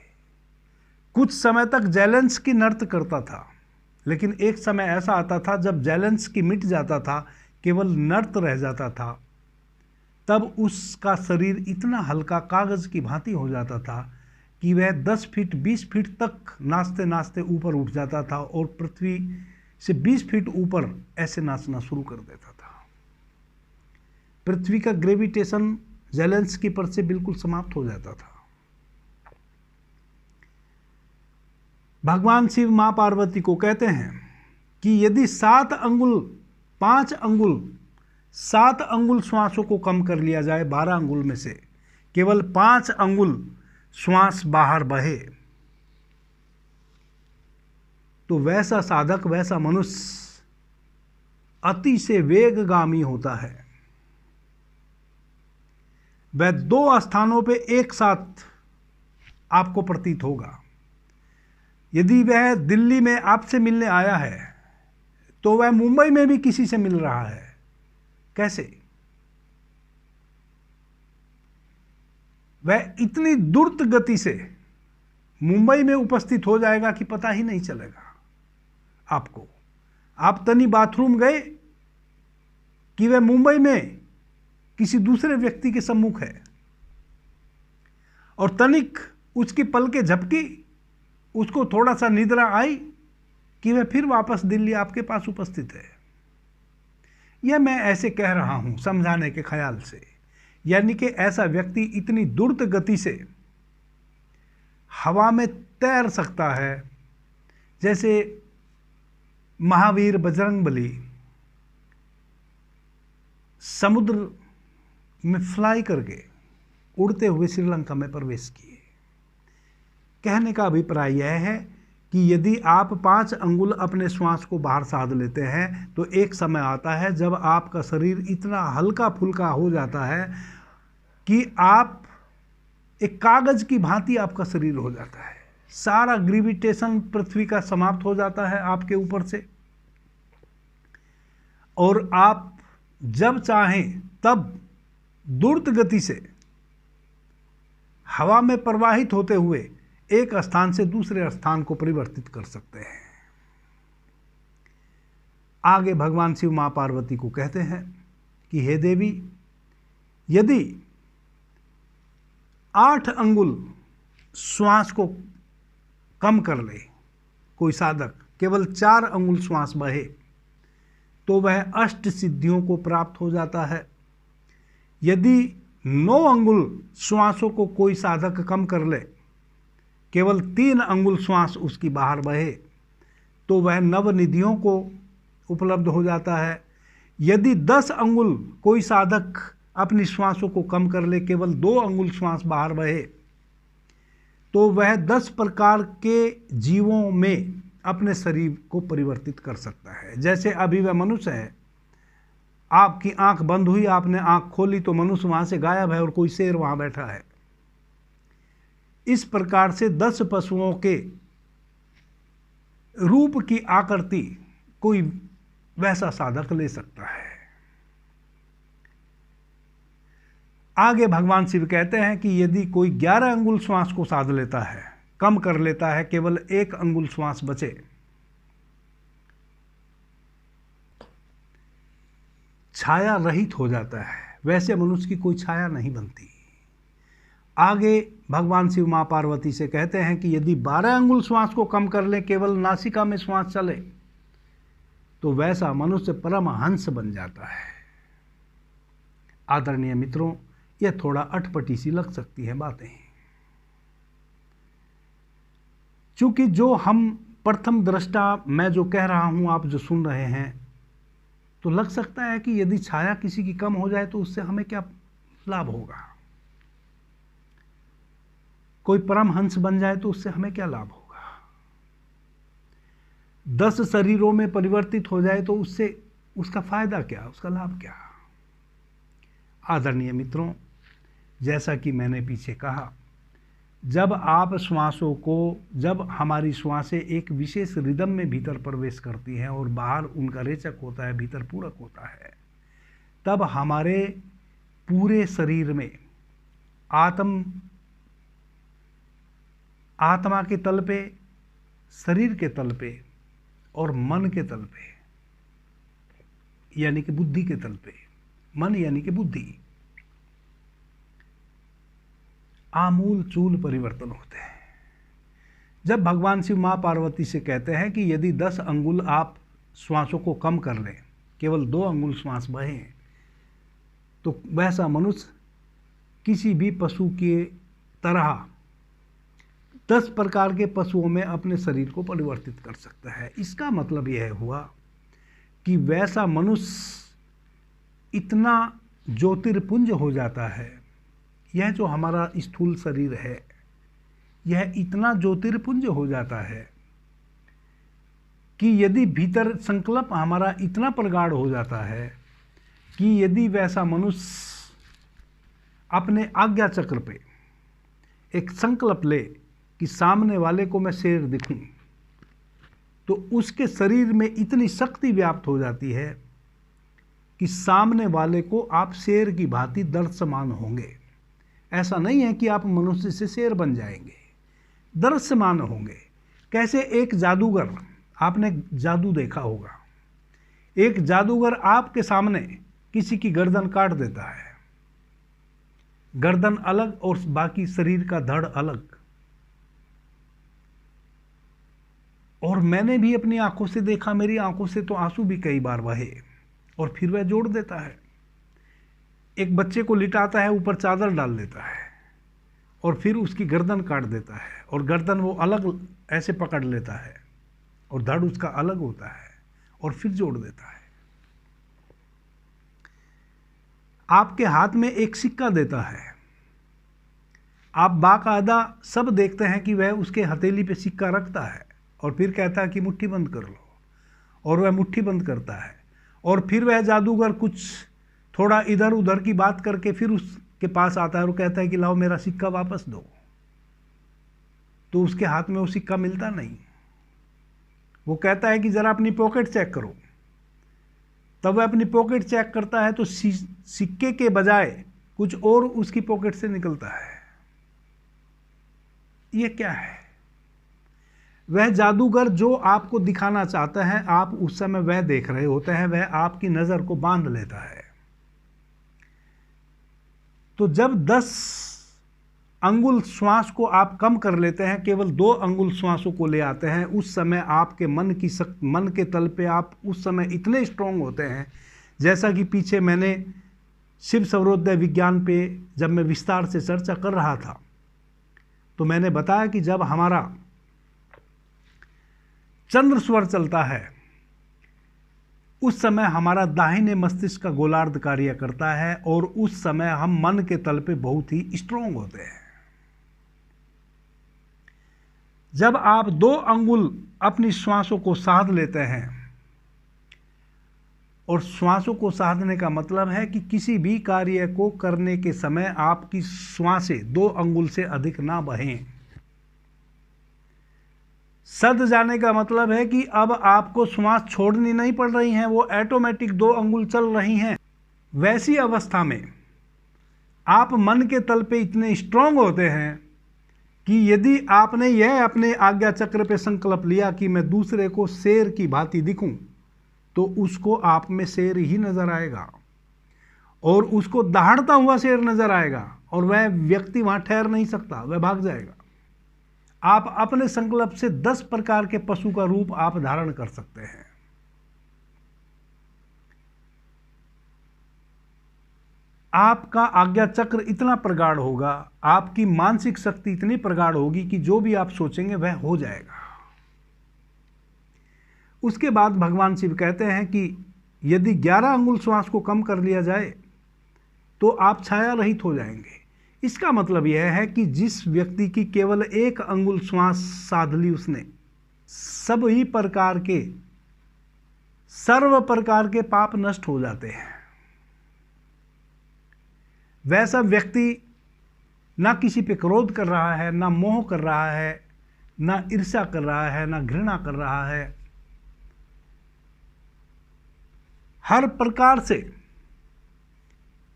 Speaker 1: कुछ समय तक जेलेंस्की नृत्य करता था, लेकिन एक समय ऐसा आता था जब जेलेंस्की मिट जाता था, केवल नृत्य रह जाता था, तब उसका शरीर इतना हल्का कागज की भांति हो जाता था कि वह 10 फीट 20 फीट तक नाचते नाचते ऊपर उठ जाता था और पृथ्वी से 20 फीट ऊपर ऐसे नाचना शुरू कर देता था। पृथ्वी का ग्रेविटेशन जेलेंस्की पर से बिल्कुल समाप्त हो जाता था। भगवान शिव मां पार्वती को कहते हैं कि यदि 7 अंगुल श्वासों को कम कर लिया जाए, 12 अंगुल में से केवल 5 अंगुल श्वास बाहर बहे, तो वैसा साधक, वैसा मनुष्य अति से वेगगामी होता है। वह 2 स्थानों पे एक साथ आपको प्रतीत होगा। यदि वह दिल्ली में आपसे मिलने आया है तो वह मुंबई में भी किसी से मिल रहा है। कैसे? वह इतनी द्रुत गति से मुंबई में उपस्थित हो जाएगा कि पता ही नहीं चलेगा आपको। आप तनी बाथरूम गए कि वह मुंबई में किसी दूसरे व्यक्ति के सम्मुख है, और तनिक उसकी पलकें झपकी, उसको थोड़ा सा निद्रा आई कि वह फिर वापस दिल्ली आपके पास उपस्थित है। यह मैं ऐसे कह रहा हूं समझाने के ख्याल से, यानी कि ऐसा व्यक्ति इतनी द्रुत गति से हवा में तैर सकता है जैसे महावीर बजरंगबली समुद्र में फ्लाई करके उड़ते हुए श्रीलंका में प्रवेश किए। कहने का अभिप्राय यह है कि यदि आप 5 अंगुल अपने श्वास को बाहर साध लेते हैं तो एक समय आता है जब आपका शरीर इतना हल्का फुल्का हो जाता है कि आप एक कागज की भांति आपका शरीर हो जाता है। सारा ग्रेविटेशन पृथ्वी का समाप्त हो जाता है आपके ऊपर से, और आप जब चाहें तब द्रुत गति से हवा में प्रवाहित होते हुए एक स्थान से दूसरे स्थान को परिवर्तित कर सकते हैं। आगे भगवान शिव मां पार्वती को कहते हैं कि हे देवी, यदि 8 अंगुल श्वास को कम कर ले कोई साधक, केवल 4 अंगुल श्वास बहे, तो वह अष्ट सिद्धियों को प्राप्त हो जाता है। यदि 9 अंगुल श्वासों को कोई साधक कम कर ले, केवल 3 अंगुल श्वास उसकी बाहर बहे, तो वह नवनिधियों को उपलब्ध हो जाता है। यदि 10 अंगुल कोई साधक अपनी श्वासों को कम कर ले, केवल 2 अंगुल श्वास बाहर बहे, तो वह 10 प्रकार के जीवों में अपने शरीर को परिवर्तित कर सकता है। जैसे अभी वह मनुष्य है, आपकी आंख बंद हुई, आपने आंख खोली तो मनुष्य वहां से गायब है और कोई शेर वहां बैठा है। इस प्रकार से 10 पशुओं के रूप की आकृति कोई वैसा साधक ले सकता है। आगे भगवान शिव कहते हैं कि यदि कोई 11 अंगुल श्वास को साध लेता है, कम कर लेता है, केवल 1 अंगुल श्वास बचे, छाया रहित हो जाता है। वैसे मनुष्य की कोई छाया नहीं बनती। आगे भगवान शिव मां पार्वती से कहते हैं कि यदि 12 अंगुल श्वास को कम कर ले, केवल नासिका में श्वास चले, तो वैसा मनुष्य परमहंस बन जाता है। आदरणीय मित्रों, यह थोड़ा अटपटी सी लग सकती है बातें, क्योंकि जो हम प्रथम दृष्टा मैं जो कह रहा हूं, आप जो सुन रहे हैं, तो लग सकता है कि यदि छाया किसी की कम हो जाए तो उससे हमें क्या लाभ होगा, कोई परमहंस बन जाए तो उससे हमें क्या लाभ होगा, 10 शरीरों में परिवर्तित हो जाए तो उससे उसका फायदा क्या, उसका लाभ क्या। आदरणीय मित्रों, जैसा कि मैंने पीछे कहा, जब आप श्वासों को, जब हमारी श्वासें एक विशेष रिदम में भीतर प्रवेश करती हैं और बाहर उनका रेचक होता है, भीतर पूरक होता है, तब हमारे पूरे शरीर में आत्मा के तल पे, शरीर के तल पे और मन के तल पे, यानी कि बुद्धि के तल पे, मन यानी कि बुद्धि, आमूल चूल परिवर्तन होते हैं। जब भगवान शिव मां पार्वती से कहते हैं कि यदि 10 अंगुल आप श्वासों को कम कर लें, केवल 2 अंगुल श्वास बहें, तो वैसा मनुष्य किसी भी पशु के तरह 10 प्रकार के पशुओं में अपने शरीर को परिवर्तित कर सकता है। इसका मतलब यह हुआ कि वैसा मनुष्य इतना ज्योतिर्पुंज हो जाता है, यह जो हमारा स्थूल शरीर है, यह इतना ज्योतिर्पुंज हो जाता है कि यदि भीतर संकल्प हमारा इतना प्रगाढ़ हो जाता है कि यदि वैसा मनुष्य अपने आज्ञा चक्र पे एक संकल्प ले कि सामने वाले को मैं शेर दिखूं, तो उसके शरीर में इतनी शक्ति व्याप्त हो जाती है कि सामने वाले को आप शेर की भांति दृश्यमान होंगे। ऐसा नहीं है कि आप मनुष्य से शेर बन जाएंगे, दृश्यमान होंगे। कैसे? एक जादूगर, आपने जादू देखा होगा, एक जादूगर आपके सामने किसी की गर्दन काट देता है, गर्दन अलग और बाकी शरीर का धड़ अलग। और मैंने भी अपनी आंखों से देखा, मेरी आंखों से तो आंसू भी कई बार बहे, और फिर वह जोड़ देता है। एक बच्चे को लिटाता है, ऊपर चादर डाल देता है और फिर उसकी गर्दन काट देता है, और गर्दन वो अलग ऐसे पकड़ लेता है और धड़ उसका अलग होता है, और फिर जोड़ देता है। आपके हाथ में एक सिक्का देता है, आप बाकायदा सब देखते हैं कि वह उसके हथेली पे सिक्का रखता है और फिर कहता है कि मुट्ठी बंद कर लो, और वह मुट्ठी बंद करता है, और फिर वह जादूगर कुछ थोड़ा इधर उधर की बात करके फिर उसके पास आता है और कहता है कि लाओ मेरा सिक्का वापस दो। तो उसके हाथ में वो सिक्का मिलता नहीं। वो कहता है कि ज़रा अपनी पॉकेट चेक करो। तब वह अपनी पॉकेट चेक करता है तो सिक्के के बजाय कुछ और उसकी पॉकेट से निकलता है। ये क्या है? वह जादूगर जो आपको दिखाना चाहता है, आप उस समय वह देख रहे होते हैं, वह आपकी नज़र को बांध लेता है। तो जब 10 अंगुल श्वास को आप कम कर लेते हैं, केवल 2 अंगुल श्वासों को ले आते हैं, उस समय आपके मन के तल पे आप उस समय इतने स्ट्रांग होते हैं। जैसा कि पीछे मैंने शिव सर्वोदय विज्ञान पे जब मैं विस्तार से चर्चा कर रहा था, तो मैंने बताया कि जब हमारा चंद्र स्वर चलता है, उस समय हमारा दाहिने मस्तिष्क का गोलार्ध कार्य करता है, और उस समय हम मन के तल पे बहुत ही स्ट्रांग होते हैं। जब आप 2 अंगुल अपनी श्वासों को साध लेते हैं, और श्वासों को साधने का मतलब है कि किसी भी कार्य को करने के समय आपकी श्वासें 2 अंगुल से अधिक ना बहें। सद जाने का मतलब है कि अब आपको श्वास छोड़नी नहीं पड़ रही है, वो ऑटोमेटिक 2 अंगुल चल रही हैं। वैसी अवस्था में आप मन के तल पे इतने स्ट्रांग होते हैं कि यदि आपने यह अपने आज्ञा चक्र पे संकल्प लिया कि मैं दूसरे को शेर की भांति दिखूं, तो उसको आप में शेर ही नजर आएगा, और उसको दहाड़ता हुआ शेर नजर आएगा, और वह व्यक्ति वहां ठहर नहीं सकता, वह भाग जाएगा। आप अपने संकल्प से 10 प्रकार के पशु का रूप आप धारण कर सकते हैं। आपका आज्ञा चक्र इतना प्रगाढ़ होगा, आपकी मानसिक शक्ति इतनी प्रगाढ़ होगी कि जो भी आप सोचेंगे वह हो जाएगा। उसके बाद भगवान शिव कहते हैं कि यदि 11 अंगुल श्वास को कम कर लिया जाए तो आप छाया रहित हो जाएंगे। इसका मतलब यह है कि जिस व्यक्ति की केवल 1 अंगुल श्वास साध ली, उसने सभी प्रकार के सर्व प्रकार के पाप नष्ट हो जाते हैं। वैसा व्यक्ति ना किसी पे क्रोध कर रहा है, ना मोह कर रहा है, ना ईर्ष्या कर रहा है, ना घृणा कर रहा है। हर प्रकार से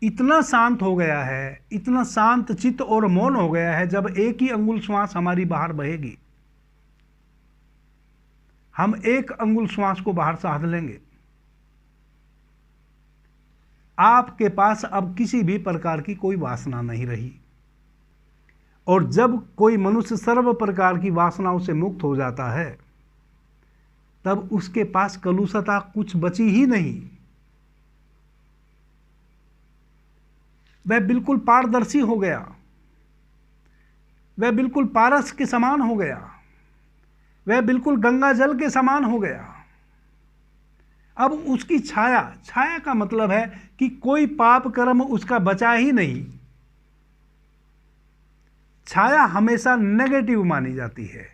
Speaker 1: इतना शांत हो गया है, इतना शांत चित्त और मौन हो गया है। जब 1 ही अंगुल श्वास हमारी बाहर बहेगी, हम 1 अंगुल श्वास को बाहर साध लेंगे, आपके पास अब किसी भी प्रकार की कोई वासना नहीं रही। और जब कोई मनुष्य सर्व प्रकार की वासनाओं से मुक्त हो जाता है, तब उसके पास कलुषता कुछ बची ही नहीं। वह बिल्कुल पारदर्शी हो गया, वह बिल्कुल पारस के समान हो गया, वह बिल्कुल गंगा जल के समान हो गया। अब उसकी छाया का मतलब है कि कोई पाप कर्म उसका बचा ही नहीं। छाया हमेशा नेगेटिव मानी जाती है,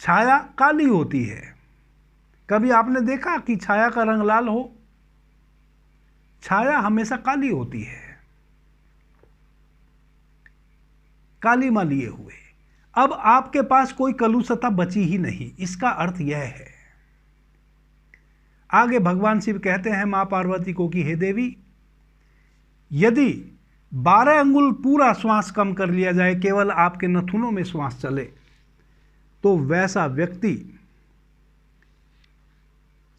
Speaker 1: छाया काली होती है। कभी आपने देखा कि छाया का रंग लाल हो? छाया हमेशा काली होती है, काली मां लिए हुए। अब आपके पास कोई कलुषता बची ही नहीं। इसका अर्थ यह है आगे भगवान शिव कहते हैं मां पार्वती को कि हे देवी, यदि 12 अंगुल पूरा श्वास कम कर लिया जाए, केवल आपके नथुनों में श्वास चले, तो वैसा व्यक्ति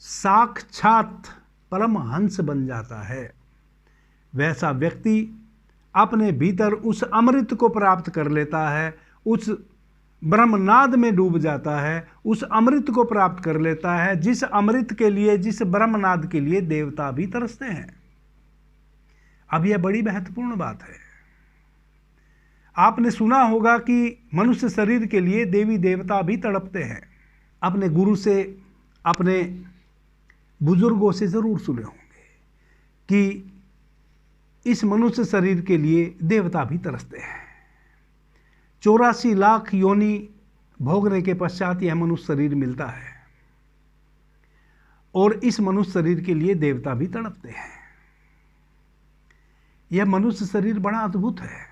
Speaker 1: साक्षात परमहंस बन जाता है। वैसा व्यक्ति अपने भीतर उस अमृत को प्राप्त कर लेता है, उस ब्रह्मनाद में डूब जाता है, उस अमृत को प्राप्त कर लेता है जिस अमृत के लिए, जिस ब्रह्मनाद के लिए देवता भी तरसते हैं। अब यह बड़ी महत्वपूर्ण बात है। आपने सुना होगा कि मनुष्य शरीर के लिए देवी देवता भी तड़पते हैं। अपने गुरु से, अपने बुजुर्गों से जरूर सुने होंगे कि इस मनुष्य शरीर के लिए देवता भी तरसते हैं। 84 लाख योनि भोगने के पश्चात यह मनुष्य शरीर मिलता है और इस मनुष्य शरीर के लिए देवता भी तड़पते हैं। यह मनुष्य शरीर बड़ा अद्भुत है।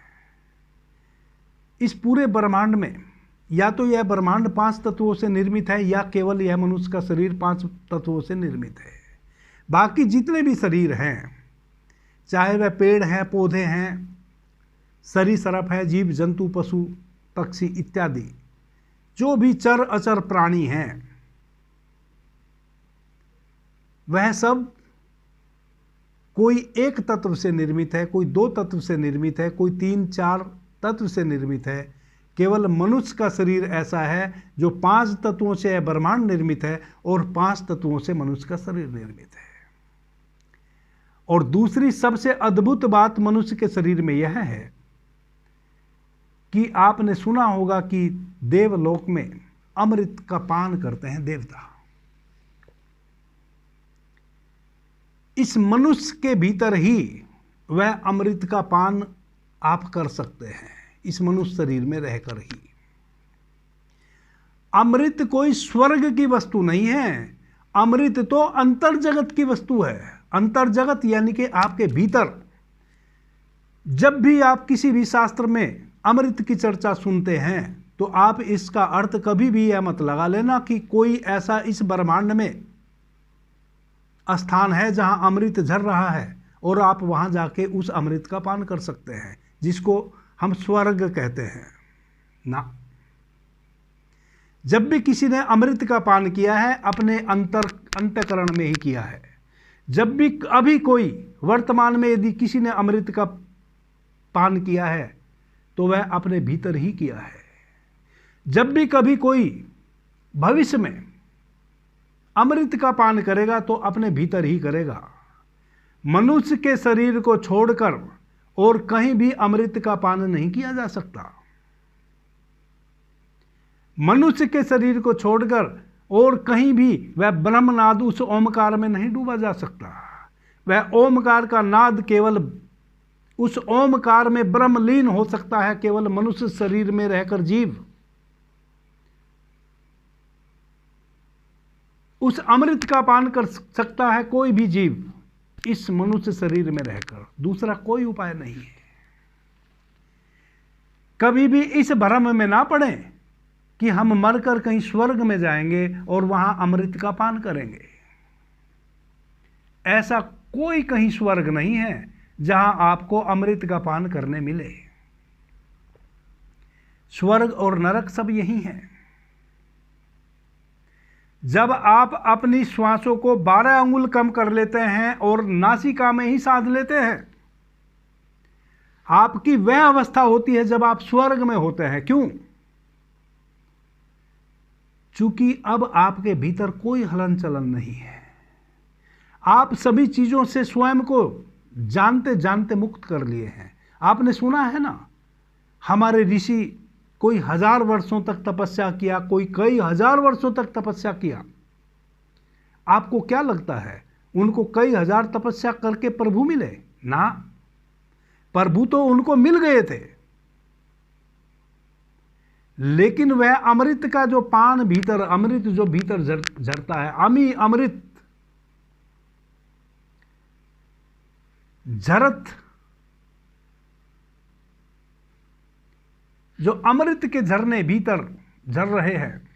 Speaker 1: इस पूरे ब्रह्मांड में या तो यह ब्रह्मांड 5 तत्वों से निर्मित है या केवल यह मनुष्य का शरीर 5 तत्वों से निर्मित है। बाकी जितने भी शरीर हैं, चाहे वह पेड़ हैं, पौधे हैं, सरीसृप है, जीव जंतु, पशु पक्षी इत्यादि, जो भी चर अचर प्राणी हैं, वह सब कोई एक तत्व से निर्मित है, कोई 2 तत्व से निर्मित है, कोई 3-4 तत्व से निर्मित है। केवल मनुष्य का शरीर ऐसा है जो 5 तत्वों से ब्रह्मांड निर्मित है और 5 तत्वों से मनुष्य का शरीर निर्मित है। और दूसरी सबसे अद्भुत बात मनुष्य के शरीर में यह है कि आपने सुना होगा कि देवलोक में अमृत का पान करते हैं देवता। इस मनुष्य के भीतर ही वह अमृत का पान आप कर सकते हैं, इस मनुष्य शरीर में रहकर ही। अमृत कोई स्वर्ग की वस्तु नहीं है, अमृत तो अंतर जगत की वस्तु है। अंतर जगत यानी कि आपके भीतर। जब भी आप किसी भी शास्त्र में अमृत की चर्चा सुनते हैं तो आप इसका अर्थ कभी भी यह मत लगा लेना कि कोई ऐसा इस ब्रह्मांड में स्थान है जहां अमृत झर रहा है और आप वहां जाके उस अमृत का पान कर सकते हैं, जिसको हम स्वर्ग कहते हैं ना। जब भी किसी ने अमृत का पान किया है, अपने अंतःकरण में ही किया है। जब भी अभी कोई वर्तमान में यदि किसी ने अमृत का पान किया है तो वह अपने भीतर ही किया है। जब भी कभी कोई भविष्य में अमृत का पान करेगा तो अपने भीतर ही करेगा। मनुष्य के शरीर को छोड़कर और कहीं भी अमृत का पान नहीं किया जा सकता। मनुष्य के शरीर को छोड़कर और कहीं भी वह ब्रह्मनाद उस ओमकार में नहीं डूबा जा सकता। वह ओमकार का नाद केवल उस ओमकार में ब्रह्मलीन हो सकता है, केवल मनुष्य शरीर में रहकर जीव उस अमृत का पान कर सकता है। कोई भी जीव इस मनुष्य शरीर में रहकर, दूसरा कोई उपाय नहीं है। कभी भी इस भ्रम में ना पड़े कि हम मरकर कहीं स्वर्ग में जाएंगे और वहां अमृत का पान करेंगे। ऐसा कोई कहीं स्वर्ग नहीं है जहां आपको अमृत का पान करने मिले। स्वर्ग और नरक सब यही है। जब आप अपनी श्वासों को 12 अंगुल कम कर लेते हैं और नासिका में ही साध लेते हैं, आपकी वह अवस्था होती है जब आप स्वर्ग में होते हैं। क्यों? चूंकि अब आपके भीतर कोई हलन चलन नहीं है। आप सभी चीजों से स्वयं को जानते जानते मुक्त कर लिए हैं। आपने सुना है ना, हमारे ऋषि कोई 1000 वर्षों तक तपस्या किया, कोई कई हजार वर्षों तक तपस्या किया। आपको क्या लगता है उनको कई हजार तपस्या करके प्रभु मिले? ना, प्रभु तो उनको मिल गए थे, लेकिन वह अमृत का जो पान भीतर, अमृत जो भीतर झरता है, अमी अमृत झरत, जो अमृत के झरने भीतर झर रहे हैं,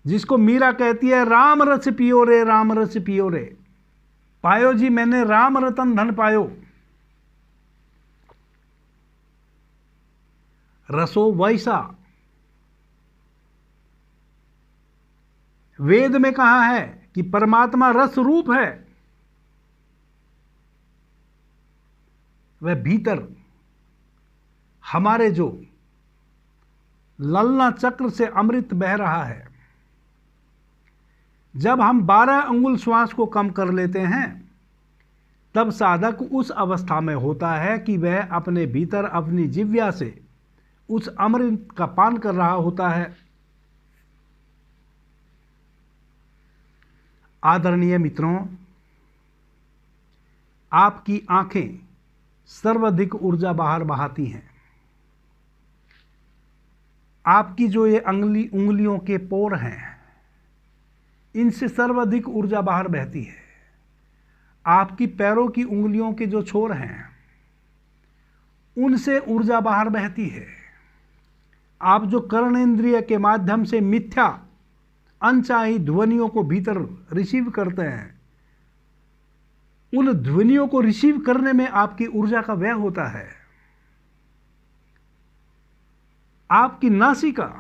Speaker 1: जिसको मीरा कहती है राम रस पियो रे, राम रस पियो रे, पायो जी मैंने राम रतन धन पायो। रसो वैसा, वेद में कहा है कि परमात्मा रस रूप है, वह भीतर हमारे जो ललना चक्र से अमृत बह रहा है। जब हम 12 अंगुल श्वास को कम कर लेते हैं तब साधक उस अवस्था में होता है कि वह अपने भीतर अपनी जिह्वा से उस अमृत का पान कर रहा होता है। आदरणीय मित्रों, आपकी आंखें सर्वाधिक ऊर्जा बाहर बहाती हैं। आपकी जो ये उंगलियों के पोर हैं, इनसे सर्वाधिक ऊर्जा बाहर बहती है। आपकी पैरों की उंगलियों के जो छोर हैं, उनसे ऊर्जा बाहर बहती है। आप जो कर्णेंद्रिय के माध्यम से मिथ्या अनचाही ध्वनियों को भीतर रिसीव करते हैं, उन ध्वनियों को रिसीव करने में आपकी ऊर्जा का व्यय होता है। आपकी नासिका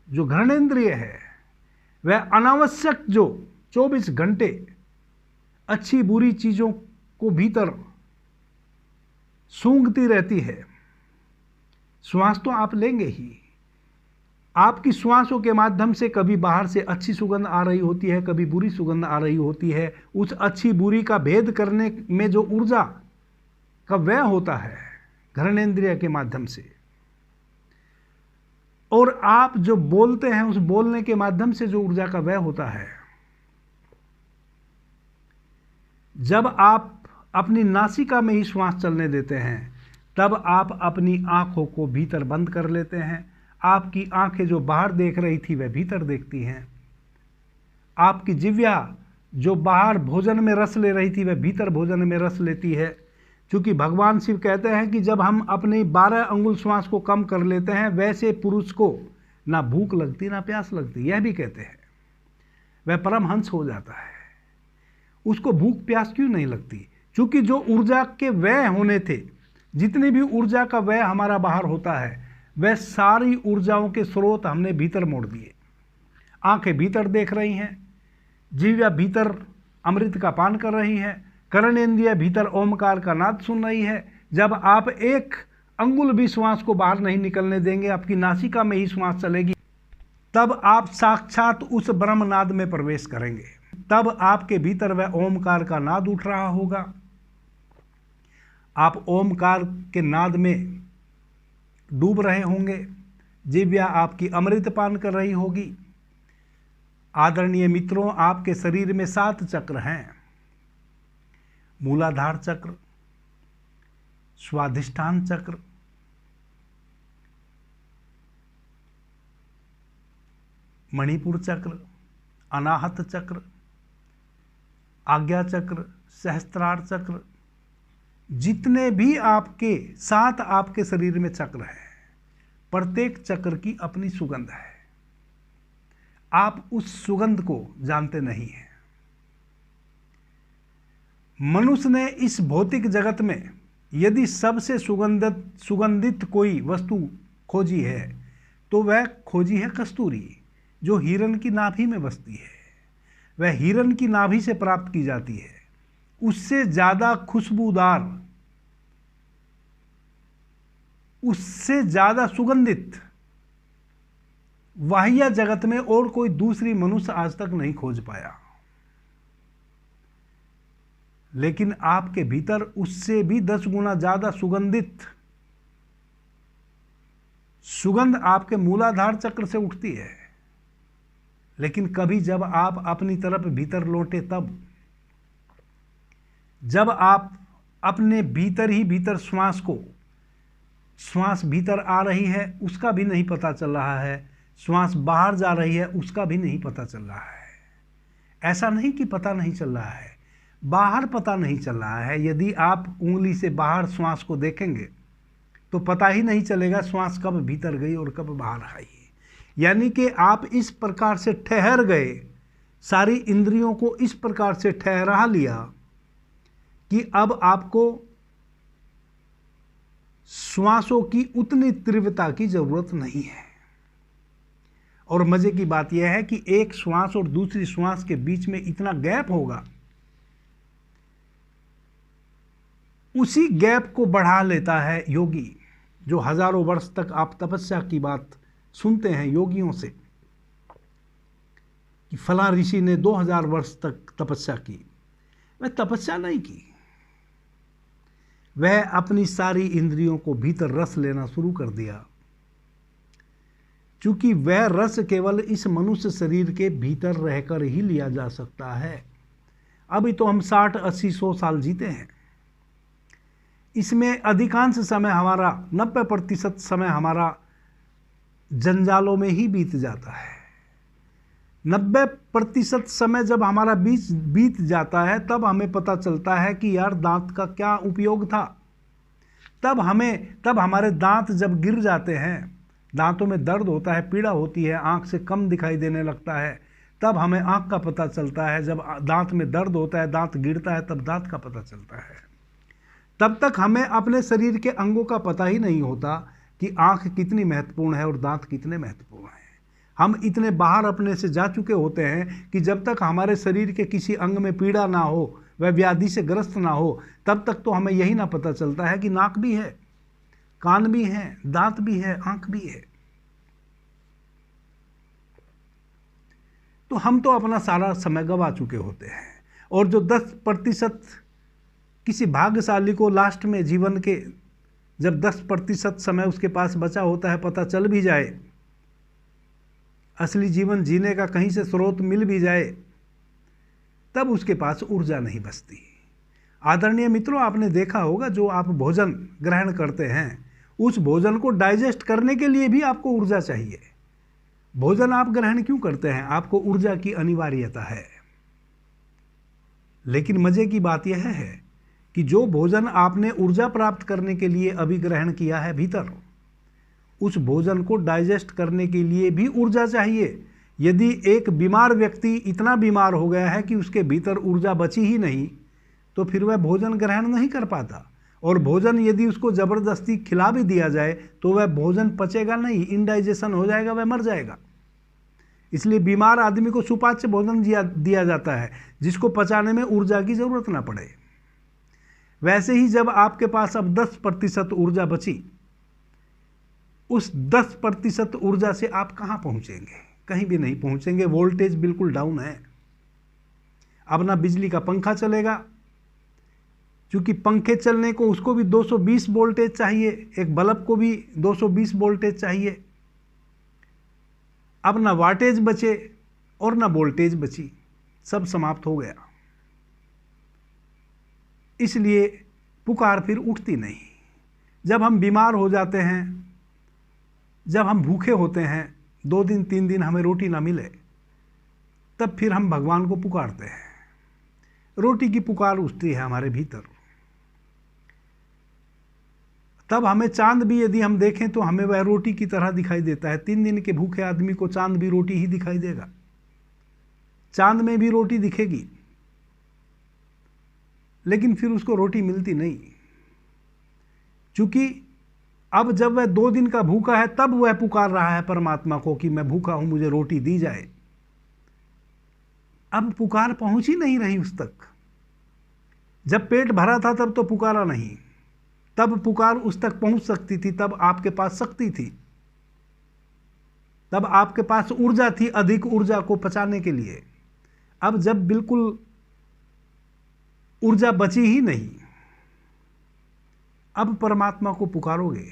Speaker 1: जो घ्राणेंद्रिय है, वह अनावश्यक जो 24 घंटे अच्छी बुरी चीजों को भीतर सूंघती रहती है। श्वास तो आप लेंगे ही, आपकी श्वासों के माध्यम से कभी बाहर से अच्छी सुगंध आ रही होती है, कभी बुरी सुगंध आ रही होती है। उस अच्छी बुरी का भेद करने में जो ऊर्जा का व्यय होता है घ्राणेंद्रिय के माध्यम से, और आप जो बोलते हैं उस बोलने के माध्यम से जो ऊर्जा का व्यय होता है। जब आप अपनी नासिका में ही श्वास चलने देते हैं तब आप अपनी आंखों को भीतर बंद कर लेते हैं। आपकी आंखें जो बाहर देख रही थी वह भीतर देखती हैं। आपकी जिह्वा जो बाहर भोजन में रस ले रही थी वह भीतर भोजन में रस लेती है। क्योंकि भगवान शिव कहते हैं कि जब हम अपने 12 अंगुल श्वास को कम कर लेते हैं, वैसे पुरुष को ना भूख लगती ना प्यास लगती। यह भी कहते हैं वह परमहंस हो जाता है, उसको भूख प्यास क्यों नहीं लगती? क्योंकि जो ऊर्जा के व्यय होने थे, जितनी भी ऊर्जा का व्यय हमारा बाहर होता है, वह सारी ऊर्जाओं के स्रोत हमने भीतर मोड़ दिए। आंखें भीतर देख रही हैं, जिह्वा भीतर अमृत का पान कर रही है, कर्णेंद्रिय भीतर ओमकार का नाद सुन रही है। जब आप एक अंगुल भी श्वास को बाहर नहीं निकलने देंगे, आपकी नासिका में ही श्वास चलेगी, तब आप साक्षात उस ब्रह्मनाद में प्रवेश करेंगे। तब आपके भीतर वह ओमकार का नाद उठ रहा होगा। आप ओमकार के नाद में डूब रहे होंगे, जिह्वा आपकी अमृत पान कर रही होगी। आदरणीय मित्रों, आपके शरीर में 7 चक्र हैं। मूलाधार चक्र, स्वाधिष्ठान चक्र, मणिपुर चक्र, अनाहत चक्र, आज्ञा चक्र, सहस्त्रार चक्र। जितने भी आपके 7 आपके शरीर में चक्र है, प्रत्येक चक्र की अपनी सुगंध है। आप उस सुगंध को जानते नहीं हैं। मनुष्य ने इस भौतिक जगत में यदि सबसे सुगंधित कोई वस्तु खोजी है तो वह खोजी है कस्तूरी, जो हिरण की नाभि में बसती है। वह हिरण की नाभि से प्राप्त की जाती है। उससे ज़्यादा खुशबूदार, उससे ज़्यादा सुगंधित वाह्य जगत में और कोई दूसरी मनुष्य आज तक नहीं खोज पाया। लेकिन आपके भीतर उससे भी 10 गुना ज़्यादा सुगंधित सुगंध आपके मूलाधार चक्र से उठती है। लेकिन कभी जब आप अपनी तरफ भीतर लौटे, तब जब आप अपने भीतर ही भीतर श्वास भीतर आ रही है उसका भी नहीं पता चल रहा है, श्वास बाहर जा रही है उसका भी नहीं पता चल रहा है। ऐसा नहीं कि पता नहीं चल रहा है, बाहर पता नहीं चल रहा है। यदि आप उंगली से बाहर श्वास को देखेंगे तो पता ही नहीं चलेगा श्वास कब भीतर गई और कब बाहर आई। यानी कि आप इस प्रकार से ठहर गए, सारी इंद्रियों को इस प्रकार से ठहरा लिया कि अब आपको श्वासों की उतनी तीव्रता की जरूरत नहीं है। और मजे की बात यह है कि एक श्वास और दूसरी श्वास के बीच में इतना गैप होगा, उसी गैप को बढ़ा लेता है योगी। जो हजारों वर्ष तक आप तपस्या की बात सुनते हैं योगियों से कि फला ऋषि ने 2000 वर्ष तक तपस्या की, वह तपस्या नहीं की, वह अपनी सारी इंद्रियों को भीतर रस लेना शुरू कर दिया। क्योंकि वह रस केवल इस मनुष्य शरीर के भीतर रहकर ही लिया जा सकता है। अभी तो हम 60, 80, 100 साल जीते हैं, इसमें अधिकांश समय हमारा 90% समय हमारा जंजालों में ही बीत जाता है। 90% समय जब हमारा बीत जाता है तब हमें पता चलता है कि यार दांत का क्या उपयोग था। तब हमारे दांत जब गिर जाते हैं, दांतों में दर्द होता है, पीड़ा होती है, आंख से कम दिखाई देने लगता है, तब हमें आंख का पता चलता है। जब दांत में दर्द होता है, दांत गिरता है, तब दांत का पता चलता है। तब तक हमें अपने शरीर के अंगों का पता ही नहीं होता कि आंख कितनी महत्वपूर्ण है और दांत कितने महत्वपूर्ण हैं। हम इतने बाहर अपने से जा चुके होते हैं कि जब तक हमारे शरीर के किसी अंग में पीड़ा ना हो, वह व्याधि से ग्रस्त ना हो, तब तक तो हमें यही ना पता चलता है कि नाक भी है, कान भी है, दांत भी है, आंख भी है। तो हम तो अपना सारा समय गवा चुके होते हैं। और जो 10% किसी भाग्यशाली को लास्ट में जीवन के जब 10% समय उसके पास बचा होता है, पता चल भी जाए, असली जीवन जीने का कहीं से स्रोत मिल भी जाए, तब उसके पास ऊर्जा नहीं बचती। आदरणीय मित्रों, आपने देखा होगा जो आप भोजन ग्रहण करते हैं, उस भोजन को डाइजेस्ट करने के लिए भी आपको ऊर्जा चाहिए। भोजन आप ग्रहण क्यों करते हैं? आपको ऊर्जा की अनिवार्यता है। लेकिन मजे की बात यह है कि जो भोजन आपने ऊर्जा प्राप्त करने के लिए अभी ग्रहण किया है भीतर, उस भोजन को डाइजेस्ट करने के लिए भी ऊर्जा चाहिए। यदि एक बीमार व्यक्ति इतना बीमार हो गया है कि उसके भीतर ऊर्जा बची ही नहीं, तो फिर वह भोजन ग्रहण नहीं कर पाता। और भोजन यदि उसको ज़बरदस्ती खिला भी दिया जाए तो वह भोजन पचेगा नहीं, इनडाइजेशन हो जाएगा, वह मर जाएगा। इसलिए बीमार आदमी को सुपाच्य भोजन दिया जाता है, जिसको पचाने में ऊर्जा की ज़रूरत ना पड़े। वैसे ही जब आपके पास अब 10% ऊर्जा बची, उस 10% ऊर्जा से आप कहाँ पहुँचेंगे? कहीं भी नहीं पहुँचेंगे। वोल्टेज बिल्कुल डाउन है। अब ना बिजली का पंखा चलेगा, क्योंकि पंखे चलने को उसको भी 220 वोल्टेज चाहिए, एक बल्ब को भी 220 वोल्टेज चाहिए। अब ना वाटेज बचे और ना वोल्टेज बची, सब समाप्त हो गया। इसलिए पुकार फिर उठती नहीं। जब हम बीमार हो जाते हैं, जब हम भूखे होते हैं, 2 दिन 3 दिन हमें रोटी ना मिले, तब फिर हम भगवान को पुकारते हैं। रोटी की पुकार उठती है हमारे भीतर। तब हमें चांद भी यदि हम देखें तो हमें वह रोटी की तरह दिखाई देता है। 3 दिन के भूखे आदमी को चांद भी रोटी ही दिखाई देगा। चांद में भी रोटी दिखेगी, लेकिन फिर उसको रोटी मिलती नहीं, क्योंकि अब जब वह 2 दिन का भूखा है तब वह पुकार रहा है परमात्मा को कि मैं भूखा हूं, मुझे रोटी दी जाए। अब पुकार पहुंच ही नहीं रही उस तक। जब पेट भरा था तब तो पुकारा नहीं, तब पुकार उस तक पहुंच सकती थी, तब आपके पास शक्ति थी, तब आपके पास ऊर्जा थी अधिक ऊर्जा को पचाने के लिए। अब जब बिल्कुल ऊर्जा बची ही नहीं, अब परमात्मा को पुकारोगे,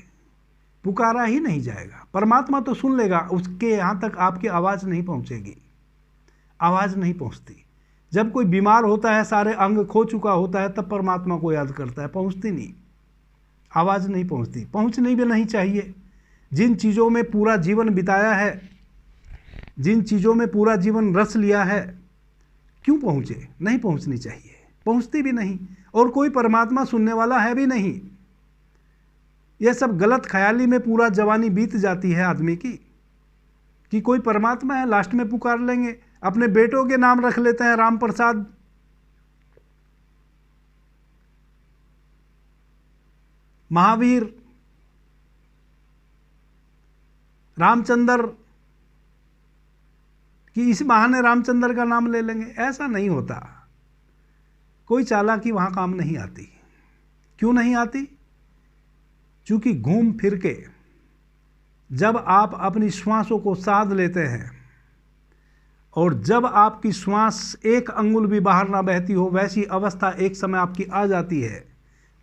Speaker 1: पुकारा ही नहीं जाएगा। परमात्मा तो सुन लेगा, उसके यहां तक आपकी आवाज नहीं पहुंचेगी, आवाज नहीं पहुंचती। जब कोई बीमार होता है, सारे अंग खो चुका होता है, तब परमात्मा को याद करता है, पहुंचती नहीं, आवाज नहीं पहुंचती। पहुंचनी भी नहीं चाहिए। जिन चीज़ों में पूरा जीवन बिताया है, जिन चीज़ों में पूरा जीवन रस लिया है, क्यों पहुंचे? नहीं पहुंचनी चाहिए, पहुंचती भी नहीं। और कोई परमात्मा सुनने वाला है भी नहीं। यह सब गलत ख्याली में पूरा जवानी बीत जाती है आदमी की। कि कोई परमात्मा है, लास्ट में पुकार लेंगे। अपने बेटों के नाम रख लेते हैं, राम प्रसाद, महावीर, रामचंद्र, कि इस बहाने रामचंद्र का नाम ले लेंगे। ऐसा नहीं होता। कोई चालाकी वहां काम नहीं आती। क्यों नहीं आती? क्योंकि घूम फिर के जब आप अपनी श्वासों को साध लेते हैं और जब आपकी श्वास एक अंगुल भी बाहर ना बहती हो, वैसी अवस्था एक समय आपकी आ जाती है,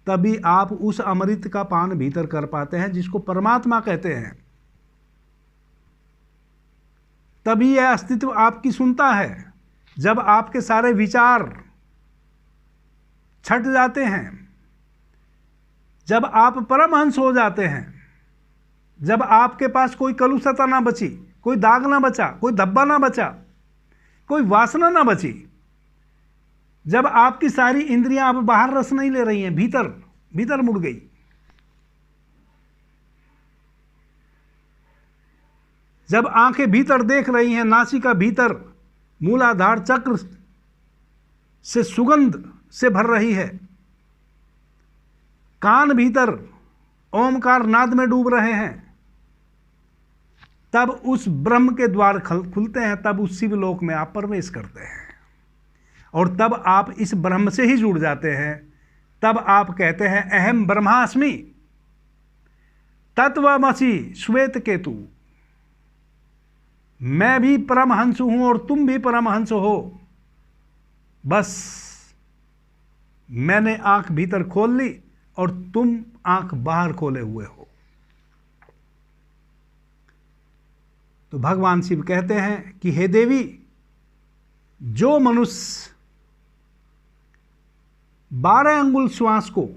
Speaker 1: तभी आप उस अमृत का पान भीतर कर पाते हैं जिसको परमात्मा कहते हैं। तभी यह अस्तित्व आपकी सुनता है। जब आपके सारे विचार छट जाते हैं, जब आप परमहंस हो जाते हैं, जब आपके पास कोई कलुषता ना बची, कोई दाग ना बचा, कोई धब्बा ना बचा, कोई वासना ना बची, जब आपकी सारी इंद्रियां अब बाहर रस नहीं ले रही हैं, भीतर भीतर मुड़ गई, जब आंखें भीतर देख रही हैं, नासिका भीतर मूलाधार चक्र से सुगंध से भर रही है, कान भीतर ओमकार नाद में डूब रहे हैं, तब उस ब्रह्म के द्वार खुलते हैं। तब उस शिवलोक में आप प्रवेश करते हैं और तब आप इस ब्रह्म से ही जुड़ जाते हैं। तब आप कहते हैं अहम ब्रह्मास्मि तत्वमसि श्वेत केतु। मैं भी परमहंस हूं और तुम भी परमहंस हो। बस मैंने आंख भीतर खोल ली और तुम आंख बाहर खोले हुए हो। तो भगवान शिव कहते हैं कि हे देवी, जो मनुष्य 12 अंगुल श्वास को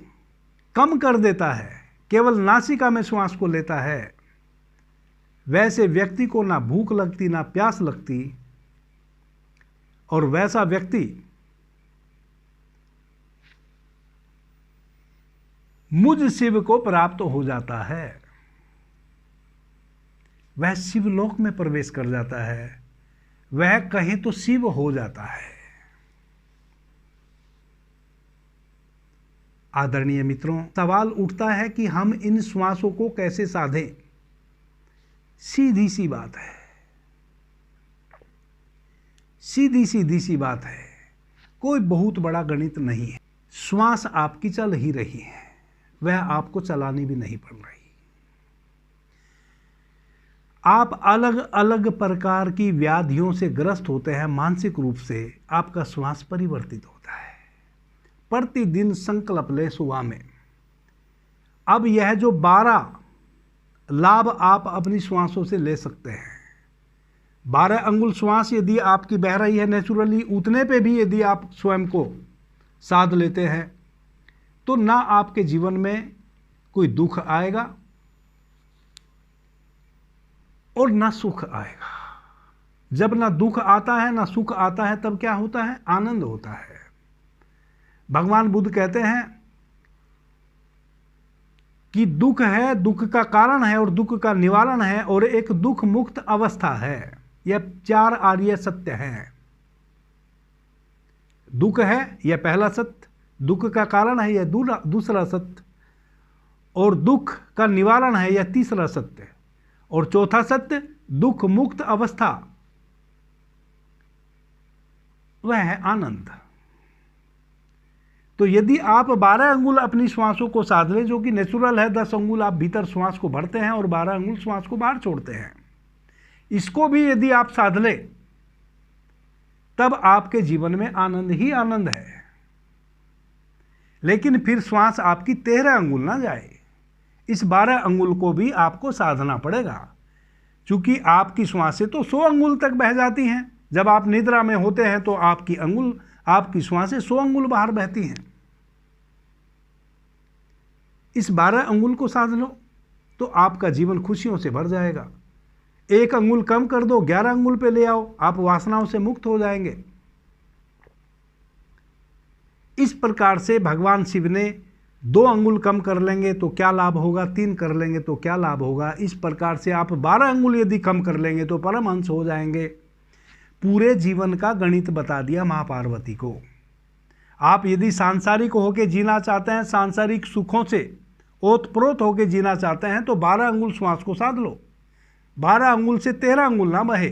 Speaker 1: कम कर देता है, केवल नासिका में श्वास को लेता है, वैसे व्यक्ति को ना भूख लगती ना प्यास लगती, और वैसा व्यक्ति मुझ शिव को प्राप्त हो जाता है। वह शिवलोक में प्रवेश कर जाता है, वह कहीं तो शिव हो जाता है। आदरणीय मित्रों, सवाल उठता है कि हम इन श्वासों को कैसे साधें। सीधी सी बात है, सीधी सीधी सी बात है, कोई बहुत बड़ा गणित नहीं है। श्वास आपकी चल ही रही है, वह आपको चलानी भी नहीं पड़ रही। आप अलग अलग प्रकार की व्याधियों से ग्रस्त होते हैं, मानसिक रूप से आपका श्वास परिवर्तित होता है। प्रतिदिन संकल्प ले सुबह में, अब यह जो 12 लाभ आप अपनी श्वासों से ले सकते हैं। 12 अंगुल श्वास यदि आपकी बह रही है नेचुरली, उतने पे भी यदि आप स्वयं को साध लेते हैं तो ना आपके जीवन में कोई दुख आएगा और ना सुख आएगा। जब ना दुख आता है ना सुख आता है, तब क्या होता है? आनंद होता है। भगवान बुद्ध कहते हैं कि दुख है, दुख का कारण है और दुख का निवारण है, और एक दुख मुक्त अवस्था है। यह 4 आर्य सत्य हैं। दुख है यह पहला सत्य, दुख का कारण है यह दूसरा सत्य, और दुख का निवारण है यह तीसरा सत्य, और चौथा सत्य दुख मुक्त अवस्था, वह है आनंद। तो यदि आप 12 अंगुल अपनी श्वासों को साध लें, जो कि नेचुरल है, 10 अंगुल आप भीतर श्वास को भरते हैं और 12 अंगुल श्वास को बाहर छोड़ते हैं, इसको भी यदि आप साध लें, तब आपके जीवन में आनंद ही आनंद है। लेकिन फिर श्वास आपकी 13 अंगुल ना जाए, इस 12 अंगुल को भी आपको साधना पड़ेगा, क्योंकि आपकी श्वासें तो 100 अंगुल तक बह जाती हैं। जब आप निद्रा में होते हैं तो आपकी श्वासें 100 अंगुल बाहर बहती हैं। इस 12 अंगुल को साध लो तो आपका जीवन खुशियों से भर जाएगा। 1 अंगुल कम कर दो, 11 अंगुल पे ले आओ, आप वासनाओं से मुक्त हो जाएंगे। इस प्रकार से भगवान शिव ने 2 अंगुल कम कर लेंगे तो क्या लाभ होगा, 3 कर लेंगे तो क्या लाभ होगा। इस प्रकार से आप 12 अंगुल यदि कम कर लेंगे तो परमहंस हो जाएंगे। पूरे जीवन का गणित बता दिया माँ पार्वती को। आप यदि सांसारिक होकर जीना चाहते हैं, सांसारिक सुखों से ओतप्रोत होकर जीना चाहते हैं, तो 12 अंगुल श्वास को साध लो। 12 अंगुल से 13 अंगुल ना बहे,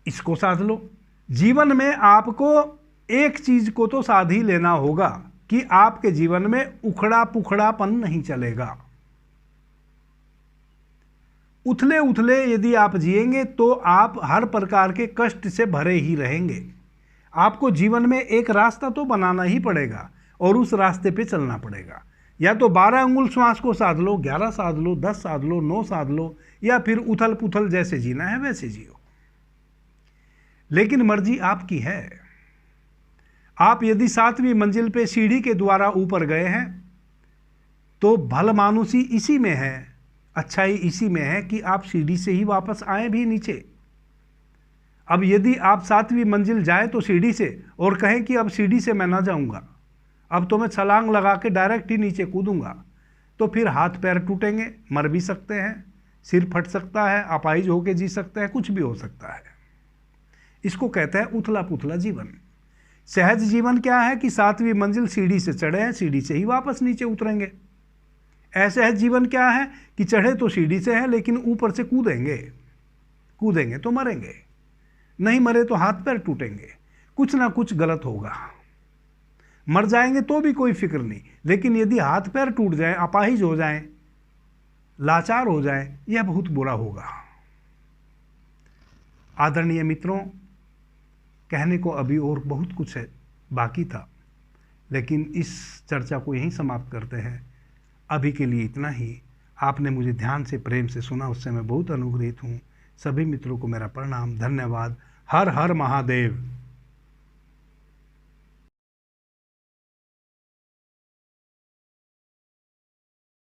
Speaker 1: इसको साध लो। जीवन में आपको एक चीज को तो साध ही लेना होगा कि आपके जीवन में उखड़ा पुखड़ापन नहीं चलेगा। उथले उथले यदि आप जिएंगे तो आप हर प्रकार के कष्ट से भरे ही रहेंगे। आपको जीवन में एक रास्ता तो बनाना ही पड़ेगा और उस रास्ते पे चलना पड़ेगा। या तो 12 अंगुल श्वास को साध लो, 11 साध लो, 10 साध लो, 9 साध लो, या फिर उथल पुथल जैसे जीना है वैसे जियो, लेकिन मर्जी आपकी है। आप यदि 7वीं मंजिल पे सीढ़ी के द्वारा ऊपर गए हैं तो भलमानुसी इसी में है, अच्छाई इसी में है कि आप सीढ़ी से ही वापस आए भी नीचे। अब यदि आप 7वीं मंजिल जाए तो सीढ़ी से, और कहें कि अब सीढ़ी से मैं ना जाऊंगा, अब तो मैं छलांग लगा के डायरेक्ट ही नीचे कूदूंगा, तो फिर हाथ पैर टूटेंगे, मर भी सकते हैं, सिर फट सकता है, अपाहिज होके जी सकते हैं, कुछ भी हो सकता है। इसको कहते हैं उथला पुथला जीवन। सहज जीवन क्या है कि 7वीं मंजिल सीढ़ी से चढ़े हैं, सीढ़ी से ही वापस नीचे उतरेंगे। असहज जीवन क्या है कि चढ़े तो सीढ़ी से है लेकिन ऊपर से कूदेंगे तो मरेंगे, नहीं मरे तो हाथ पैर टूटेंगे, कुछ ना कुछ गलत होगा। मर जाएंगे तो भी कोई फिक्र नहीं, लेकिन यदि हाथ पैर टूट जाए, अपाहिज हो जाएं, लाचार हो जाएं, यह बहुत बुरा होगा। आदरणीय मित्रों, कहने को अभी और बहुत कुछ है बाकी था, लेकिन इस चर्चा को यहीं समाप्त करते हैं। अभी के लिए इतना ही। आपने मुझे ध्यान से प्रेम से सुना, उससे मैं बहुत अनुग्रहित हूँ। सभी मित्रों को मेरा प्रणाम, धन्यवाद। हर हर महादेव।